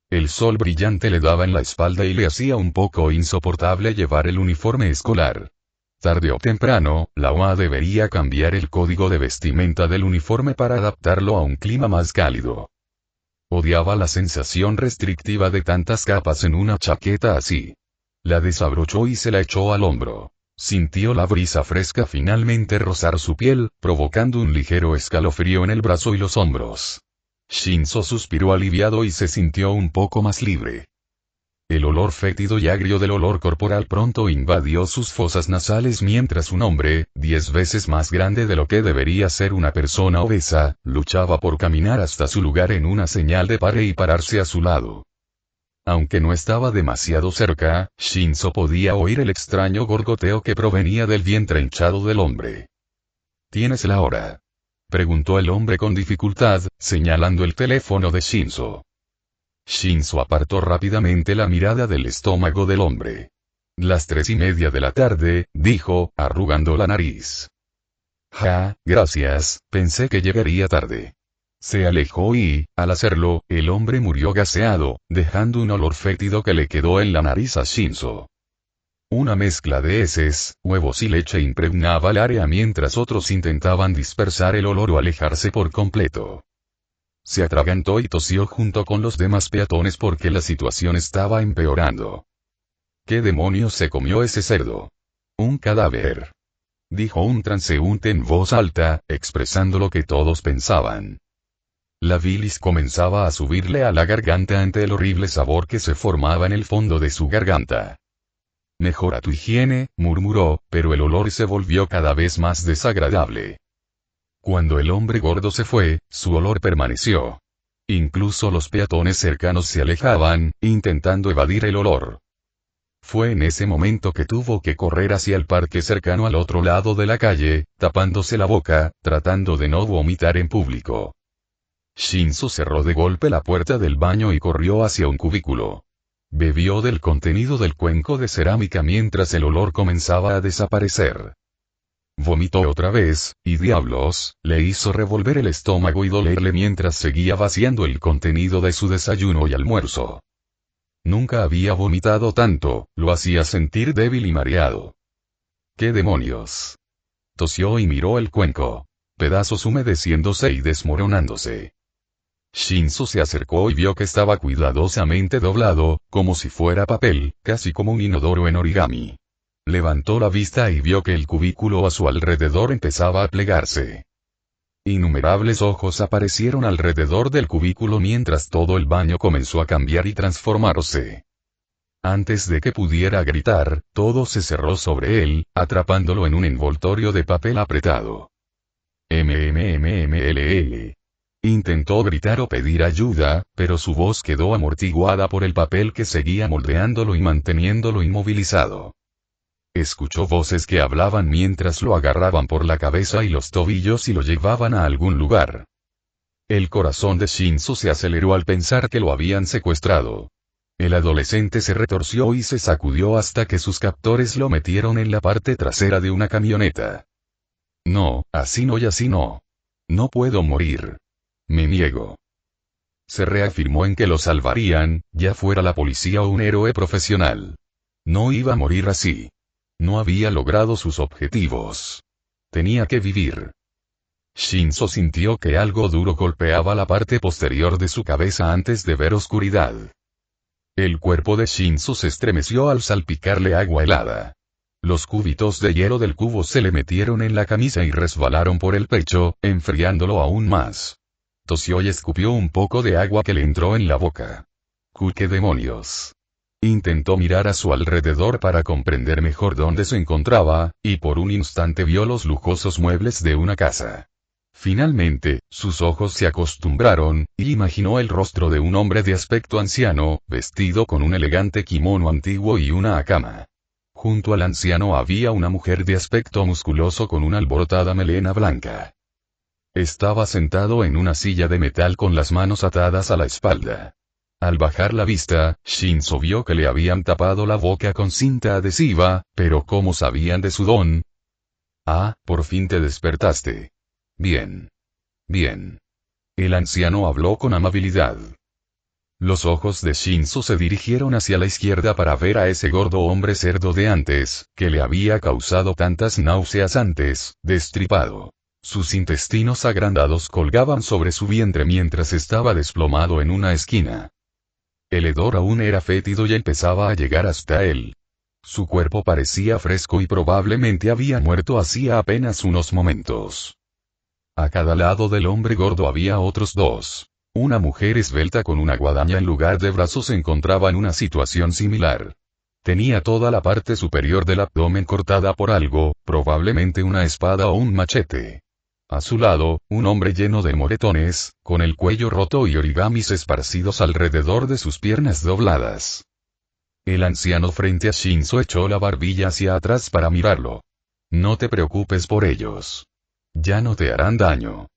El sol brillante le daba en la espalda y le hacía un poco insoportable llevar el uniforme escolar. Tarde o temprano, la UA debería cambiar el código de vestimenta del uniforme para adaptarlo a un clima más cálido. Odiaba la sensación restrictiva de tantas capas en una chaqueta así. La desabrochó y se la echó al hombro. Sintió la brisa fresca finalmente rozar su piel, provocando un ligero escalofrío en el brazo y los hombros. Shinzo suspiró aliviado y se sintió un poco más libre. El olor fétido y agrio del olor corporal pronto invadió sus fosas nasales mientras un hombre, 10 veces más grande de lo que debería ser una persona obesa, luchaba por caminar hasta su lugar en una señal de pare y pararse a su lado. Aunque no estaba demasiado cerca, Shinzo podía oír el extraño gorgoteo que provenía del vientre hinchado del hombre. ¿Tienes la hora?, preguntó el hombre con dificultad, señalando el teléfono de Shinzo. Shinzo apartó rápidamente la mirada del estómago del hombre. «Las 3:30 de la tarde», dijo, arrugando la nariz. «Ja, gracias, pensé que llegaría tarde». Se alejó y, al hacerlo, el hombre murió gaseado, dejando un olor fétido que le quedó en la nariz a Shinzo. Una mezcla de heces, huevos y leche impregnaba el área mientras otros intentaban dispersar el olor o alejarse por completo. Se atragantó y tosió junto con los demás peatones porque la situación estaba empeorando. ¿Qué demonios se comió ese cerdo? Un cadáver, dijo un transeúnte en voz alta, expresando lo que todos pensaban. La bilis comenzaba a subirle a la garganta ante el horrible sabor que se formaba en el fondo de su garganta. «Mejora tu higiene», murmuró, pero el olor se volvió cada vez más desagradable. Cuando el hombre gordo se fue, su olor permaneció. Incluso los peatones cercanos se alejaban, intentando evadir el olor. Fue en ese momento que tuvo que correr hacia el parque cercano al otro lado de la calle, tapándose la boca, tratando de no vomitar en público. Shinzo cerró de golpe la puerta del baño y corrió hacia un cubículo. Bebió del contenido del cuenco de cerámica mientras el olor comenzaba a desaparecer. Vomitó otra vez, y diablos, le hizo revolver el estómago y dolerle mientras seguía vaciando el contenido de su desayuno y almuerzo. Nunca había vomitado tanto, lo hacía sentir débil y mareado. ¿Qué demonios? Tosió y miró el cuenco. Pedazos humedeciéndose y desmoronándose. Shinzo se acercó y vio que estaba cuidadosamente doblado, como si fuera papel, casi como un inodoro en origami. Levantó la vista y vio que el cubículo a su alrededor empezaba a plegarse. Innumerables ojos aparecieron alrededor del cubículo mientras todo el baño comenzó a cambiar y transformarse. Antes de que pudiera gritar, todo se cerró sobre él, atrapándolo en un envoltorio de papel apretado. MMMMLL. Intentó gritar o pedir ayuda, pero su voz quedó amortiguada por el papel que seguía moldeándolo y manteniéndolo inmovilizado. Escuchó voces que hablaban mientras lo agarraban por la cabeza y los tobillos y lo llevaban a algún lugar. El corazón de Shinzo se aceleró al pensar que lo habían secuestrado. El adolescente se retorció y se sacudió hasta que sus captores lo metieron en la parte trasera de una camioneta. No, así no y así no. No puedo morir. Me niego. Se reafirmó en que lo salvarían, ya fuera la policía o un héroe profesional. No iba a morir así. No había logrado sus objetivos. Tenía que vivir. Shinzo sintió que algo duro golpeaba la parte posterior de su cabeza antes de ver oscuridad. El cuerpo de Shinzo se estremeció al salpicarle agua helada. Los cúbitos de hielo del cubo se le metieron en la camisa y resbalaron por el pecho, enfriándolo aún más. Tosió y escupió un poco de agua que le entró en la boca. ¡Qué demonios! Intentó mirar a su alrededor para comprender mejor dónde se encontraba, y por un instante vio los lujosos muebles de una casa. Finalmente, sus ojos se acostumbraron, y imaginó el rostro de un hombre de aspecto anciano, vestido con un elegante kimono antiguo y una hakama. Junto al anciano había una mujer de aspecto musculoso con una alborotada melena blanca. Estaba sentado en una silla de metal con las manos atadas a la espalda. Al bajar la vista, Shinzo vio que le habían tapado la boca con cinta adhesiva, pero ¿cómo sabían de su don? Ah, por fin te despertaste. Bien. Bien. El anciano habló con amabilidad. Los ojos de Shinzo se dirigieron hacia la izquierda para ver a ese gordo hombre cerdo de antes, que le había causado tantas náuseas antes, destripado. Sus intestinos agrandados colgaban sobre su vientre mientras estaba desplomado en una esquina. El hedor aún era fétido y empezaba a llegar hasta él. Su cuerpo parecía fresco y probablemente había muerto hacía apenas unos momentos. A cada lado del hombre gordo había otros dos. Una mujer esbelta con una guadaña en lugar de brazos se encontraba en una situación similar. Tenía toda la parte superior del abdomen cortada por algo, probablemente una espada o un machete. A su lado, un hombre lleno de moretones, con el cuello roto y origamis esparcidos alrededor de sus piernas dobladas. El anciano frente a Shinzo echó la barbilla hacia atrás para mirarlo. No te preocupes por ellos. Ya no te harán daño.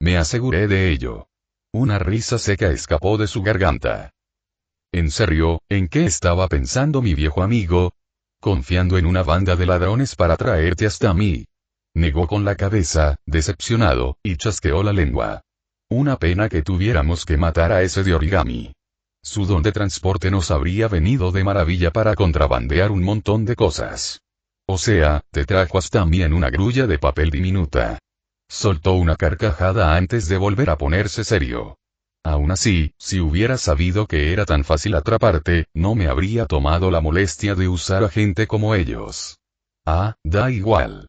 Me aseguré de ello. Una risa seca escapó de su garganta. ¿En serio, en qué estaba pensando mi viejo amigo? Confiando en una banda de ladrones para traerte hasta mí. Negó con la cabeza, decepcionado, y chasqueó la lengua. Una pena que tuviéramos que matar a ese de origami. Su don de transporte nos habría venido de maravilla para contrabandear un montón de cosas. O sea, te trajo hasta mí en una grulla de papel diminuta. Soltó una carcajada antes de volver a ponerse serio. Aún así, si hubiera sabido que era tan fácil atraparte, no me habría tomado la molestia de usar a gente como ellos. Ah, da igual.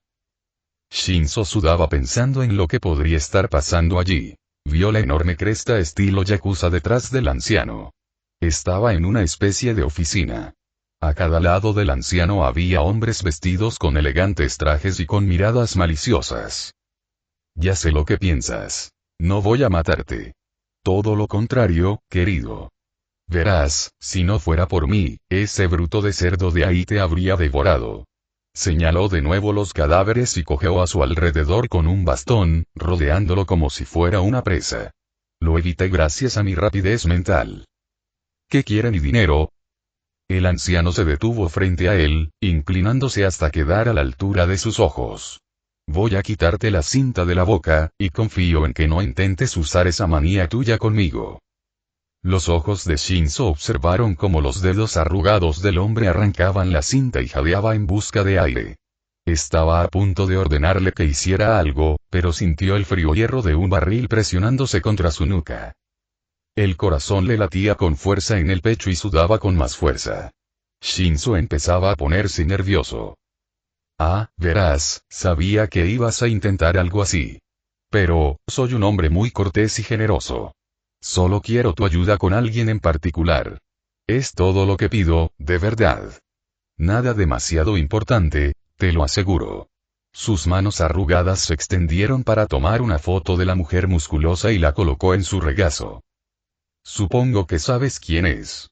Shinzo sudaba pensando en lo que podría estar pasando allí. Vio la enorme cresta estilo yakuza detrás del anciano. Estaba en una especie de oficina. A cada lado del anciano había hombres vestidos con elegantes trajes y con miradas maliciosas. Ya sé lo que piensas. No voy a matarte. Todo lo contrario, querido. Verás, si no fuera por mí, ese bruto de cerdo de ahí te habría devorado. Señaló de nuevo los cadáveres y cojeó a su alrededor con un bastón, rodeándolo como si fuera una presa. Lo evité gracias a mi rapidez mental. ¿Qué quiere mi dinero? El anciano se detuvo frente a él, inclinándose hasta quedar a la altura de sus ojos. Voy a quitarte la cinta de la boca, y confío en que no intentes usar esa manía tuya conmigo. Los ojos de Shinzo observaron cómo los dedos arrugados del hombre arrancaban la cinta y jadeaba en busca de aire. Estaba a punto de ordenarle que hiciera algo, pero sintió el frío hierro de un barril presionándose contra su nuca. El corazón le latía con fuerza en el pecho y sudaba con más fuerza. Shinzo empezaba a ponerse nervioso. Ah, verás, sabía que ibas a intentar algo así. Pero, soy un hombre muy cortés y generoso. Solo quiero tu ayuda con alguien en particular. Es todo lo que pido, de verdad. Nada demasiado importante, te lo aseguro. Sus manos arrugadas se extendieron para tomar una foto de la mujer musculosa y la colocó en su regazo. Supongo que sabes quién es.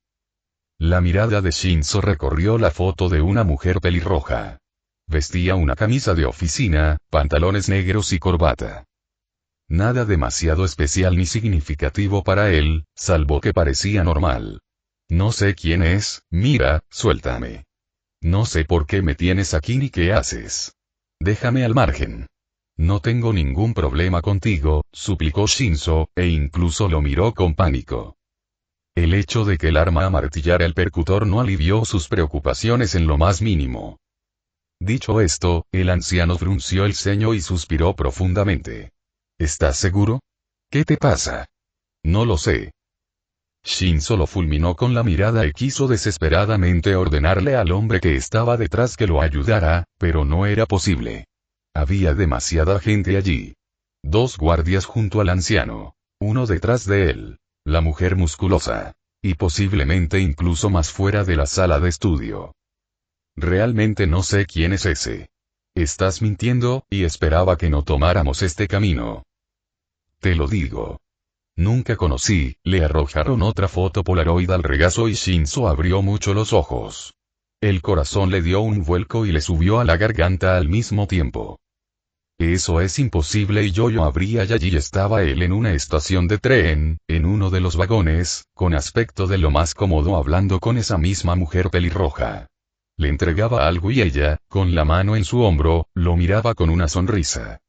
La mirada de Shinzo recorrió la foto de una mujer pelirroja. Vestía una camisa de oficina, pantalones negros y corbata. Nada demasiado especial ni significativo para él, salvo que parecía normal. No sé quién es, mira, suéltame. No sé por qué me tienes aquí ni qué haces. Déjame al margen. No tengo ningún problema contigo, suplicó Shinzo, e incluso lo miró con pánico. El hecho de que el arma amartillara el percutor no alivió sus preocupaciones en lo más mínimo. Dicho esto, el anciano frunció el ceño y suspiró profundamente. ¿Estás seguro? ¿Qué te pasa? No lo sé. Shinzo lo fulminó con la mirada y quiso desesperadamente ordenarle al hombre que estaba detrás que lo ayudara, pero no era posible. Había demasiada gente allí. 2 guardias junto al anciano. Uno detrás de él. La mujer musculosa. Y posiblemente incluso más fuera de la sala de estudio. Realmente no sé quién es ese. Estás mintiendo, y esperaba que no tomáramos este camino. Te lo digo. Nunca conocí, le arrojaron otra foto polaroid al regazo y Shinzo abrió mucho los ojos. El corazón le dio un vuelco y le subió a la garganta al mismo tiempo. Eso es imposible y yo abría y allí estaba él en una estación de tren, en uno de los vagones, con aspecto de lo más cómodo hablando con esa misma mujer pelirroja. Le entregaba algo y ella, con la mano en su hombro, lo miraba con una sonrisa.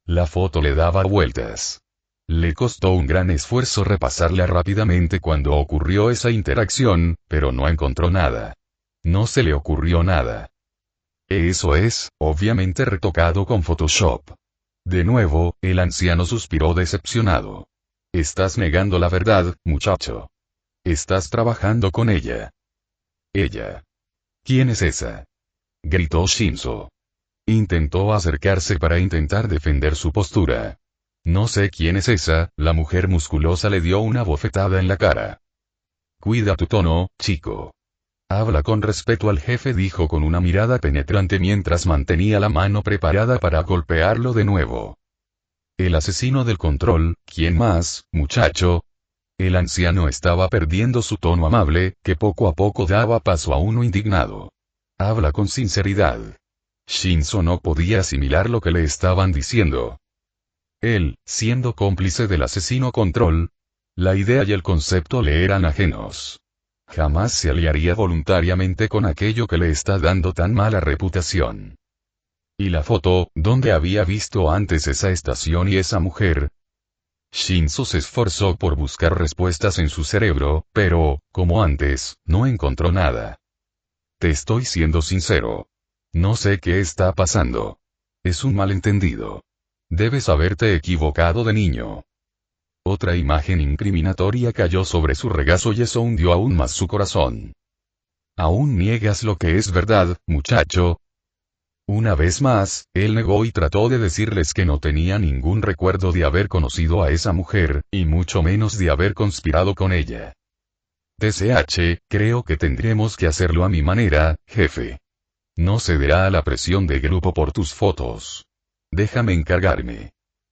La foto le daba vueltas. Le costó un gran esfuerzo repasarla rápidamente cuando ocurrió esa interacción, pero no encontró nada. No se le ocurrió nada. Eso es, obviamente retocado con Photoshop. De nuevo, el anciano suspiró decepcionado. Estás negando la verdad, muchacho. Estás trabajando con ella. Ella. ¿Quién es esa? Gritó Shinzo. Intentó acercarse para intentar defender su postura. No sé quién es esa, la mujer musculosa le dio una bofetada en la cara. Cuida tu tono, chico. Habla con respeto al jefe, dijo con una mirada penetrante mientras mantenía la mano preparada para golpearlo de nuevo. El asesino del control, ¿quién más, muchacho? El anciano estaba perdiendo su tono amable, que poco a poco daba paso a uno indignado. Habla con sinceridad. Shinzo no podía asimilar lo que le estaban diciendo. Él, siendo cómplice del asesino control, la idea y el concepto le eran ajenos. Jamás se aliaría voluntariamente con aquello que le está dando tan mala reputación. ¿Y la foto, dónde había visto antes esa estación y esa mujer? Shinzo se esforzó por buscar respuestas en su cerebro, pero, como antes, no encontró nada. Te estoy siendo sincero. No sé qué está pasando. Es un malentendido. Debes haberte equivocado de niño. Otra imagen incriminatoria cayó sobre su regazo y eso hundió aún más su corazón. ¿Aún niegas lo que es verdad, muchacho? Una vez más, él negó y trató de decirles que no tenía ningún recuerdo de haber conocido a esa mujer, y mucho menos de haber conspirado con ella. TSH, creo que tendremos que hacerlo a mi manera, jefe. No cederá a la presión de grupo por tus fotos. Déjame encargarme.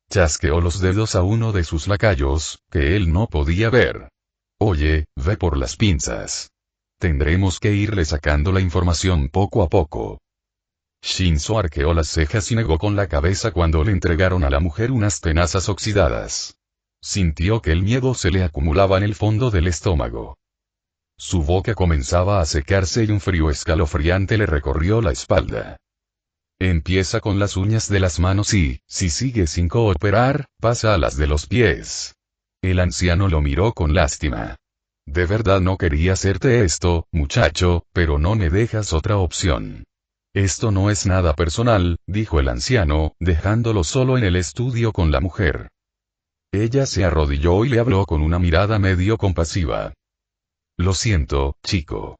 Chasqueó los dedos a uno de sus lacayos, que él no podía ver. Oye, ve por las pinzas. Tendremos que irle sacando la información poco a poco. Shinzo arqueó las cejas y negó con la cabeza cuando le entregaron a la mujer unas tenazas oxidadas. Sintió que el miedo se le acumulaba en el fondo del estómago. Su boca comenzaba a secarse y un frío escalofriante le recorrió la espalda. Empieza con las uñas de las manos y, si sigue sin cooperar, pasa a las de los pies. El anciano lo miró con lástima. De verdad no quería hacerte esto, muchacho, pero no me dejas otra opción. Esto no es nada personal, dijo el anciano, dejándolo solo en el estudio con la mujer. Ella se arrodilló y le habló con una mirada medio compasiva. Lo siento, chico.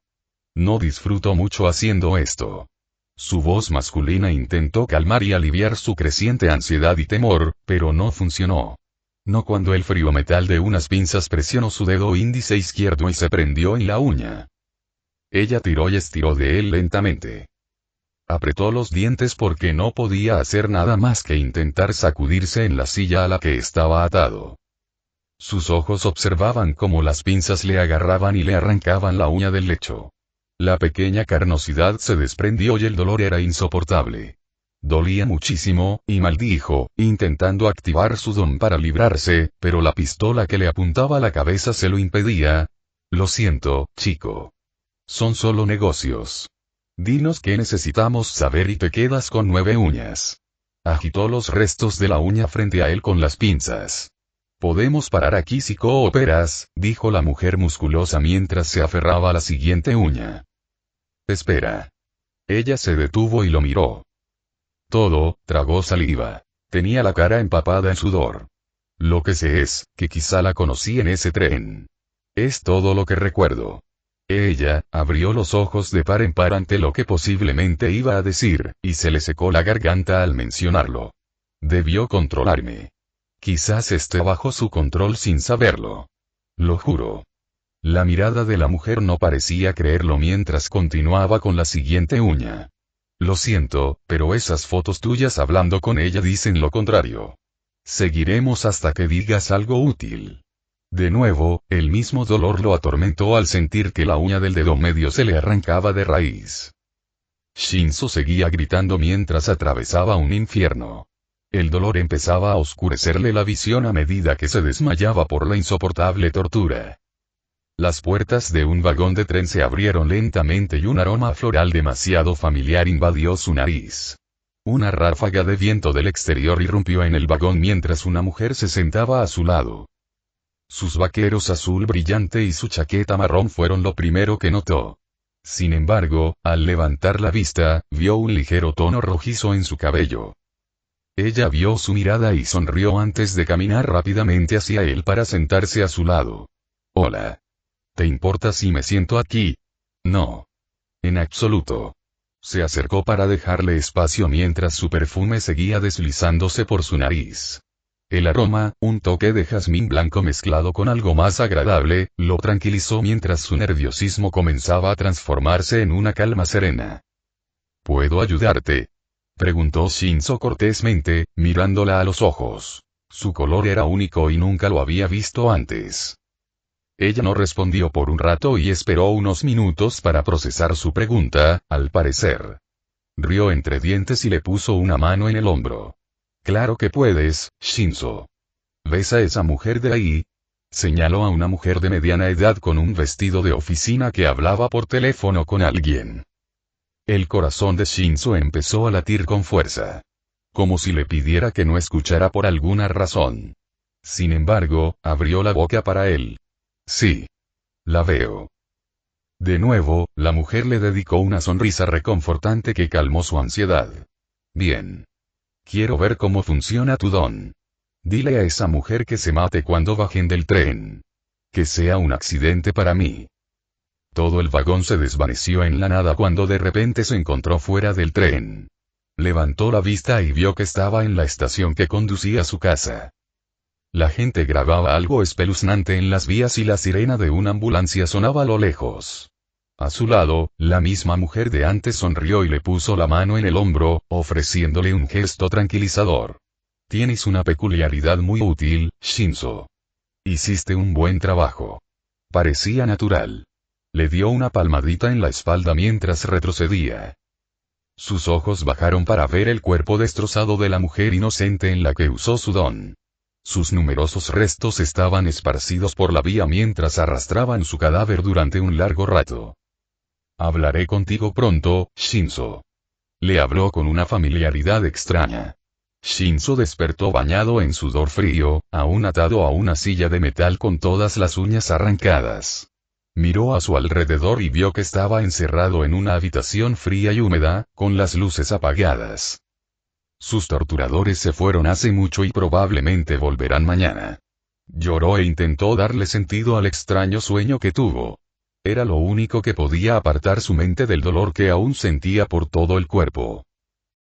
No disfruto mucho haciendo esto. Su voz masculina intentó calmar y aliviar su creciente ansiedad y temor, pero no funcionó. No cuando el frío metal de unas pinzas presionó su dedo índice izquierdo y se prendió en la uña. Ella tiró y estiró de él lentamente. Apretó los dientes porque no podía hacer nada más que intentar sacudirse en la silla a la que estaba atado. Sus ojos observaban cómo las pinzas le agarraban y le arrancaban la uña del lecho. La pequeña carnosidad se desprendió y el dolor era insoportable. Dolía muchísimo, y maldijo, intentando activar su don para librarse, pero la pistola que le apuntaba a la cabeza se lo impedía. Lo siento, chico. Son solo negocios. Dinos qué necesitamos saber y te quedas con 9 uñas. Agitó los restos de la uña frente a él con las pinzas. Podemos parar aquí si cooperas, dijo la mujer musculosa mientras se aferraba a la siguiente uña. Espera. Ella se detuvo y lo miró. Tragó saliva. Tenía la cara empapada en sudor. Lo que sé es, que quizá la conocí en ese tren. Es todo lo que recuerdo. Ella, abrió los ojos de par en par ante lo que posiblemente iba a decir, y se le secó la garganta al mencionarlo. Debió controlarme. Quizás esté bajo su control sin saberlo. Lo juro. La mirada de la mujer no parecía creerlo mientras continuaba con la siguiente uña. Lo siento, pero esas fotos tuyas hablando con ella dicen lo contrario. Seguiremos hasta que digas algo útil. De nuevo, el mismo dolor lo atormentó al sentir que la uña del dedo medio se le arrancaba de raíz. Shinzo seguía gritando mientras atravesaba un infierno. El dolor empezaba a oscurecerle la visión a medida que se desmayaba por la insoportable tortura. Las puertas de un vagón de tren se abrieron lentamente y un aroma floral demasiado familiar invadió su nariz. Una ráfaga de viento del exterior irrumpió en el vagón mientras una mujer se sentaba a su lado. Sus vaqueros azul brillante y su chaqueta marrón fueron lo primero que notó. Sin embargo, al levantar la vista, vio un ligero tono rojizo en su cabello. Ella vio su mirada y sonrió antes de caminar rápidamente hacia él para sentarse a su lado. Hola. ¿Te importa si me siento aquí? No. En absoluto. Se acercó para dejarle espacio mientras su perfume seguía deslizándose por su nariz. El aroma, un toque de jazmín blanco mezclado con algo más agradable, lo tranquilizó mientras su nerviosismo comenzaba a transformarse en una calma serena. ¿Puedo ayudarte?, preguntó Shinzo cortésmente, mirándola a los ojos. Su color era único y nunca lo había visto antes. Ella no respondió por un rato y esperó unos minutos para procesar su pregunta, al parecer. Rió entre dientes y le puso una mano en el hombro. Claro que puedes, Shinzo. ¿Ves a esa mujer de ahí? Señaló a una mujer de mediana edad con un vestido de oficina que hablaba por teléfono con alguien. El corazón de Shinzo empezó a latir con fuerza. Como si le pidiera que no escuchara por alguna razón. Sin embargo, abrió la boca para él. Sí. La veo. De nuevo, la mujer le dedicó una sonrisa reconfortante que calmó su ansiedad. Bien. Quiero ver cómo funciona tu don. Dile a esa mujer que se mate cuando bajen del tren. Que sea un accidente para mí. Todo el vagón se desvaneció en la nada cuando de repente se encontró fuera del tren. Levantó la vista y vio que estaba en la estación que conducía a su casa. La gente grababa algo espeluznante en las vías y la sirena de una ambulancia sonaba a lo lejos. A su lado, la misma mujer de antes sonrió y le puso la mano en el hombro, ofreciéndole un gesto tranquilizador. Tienes una peculiaridad muy útil, Shinzo. Hiciste un buen trabajo. Parecía natural. Le dio una palmadita en la espalda mientras retrocedía. Sus ojos bajaron para ver el cuerpo destrozado de la mujer inocente en la que usó su don. Sus numerosos restos estaban esparcidos por la vía mientras arrastraban su cadáver durante un largo rato. Hablaré contigo pronto, Shinzo. Le habló con una familiaridad extraña. Shinzo despertó bañado en sudor frío, aún atado a una silla de metal con todas las uñas arrancadas. Miró a su alrededor y vio que estaba encerrado en una habitación fría y húmeda, con las luces apagadas. Sus torturadores se fueron hace mucho y probablemente volverán mañana. Lloró e intentó darle sentido al extraño sueño que tuvo. Era lo único que podía apartar su mente del dolor que aún sentía por todo el cuerpo.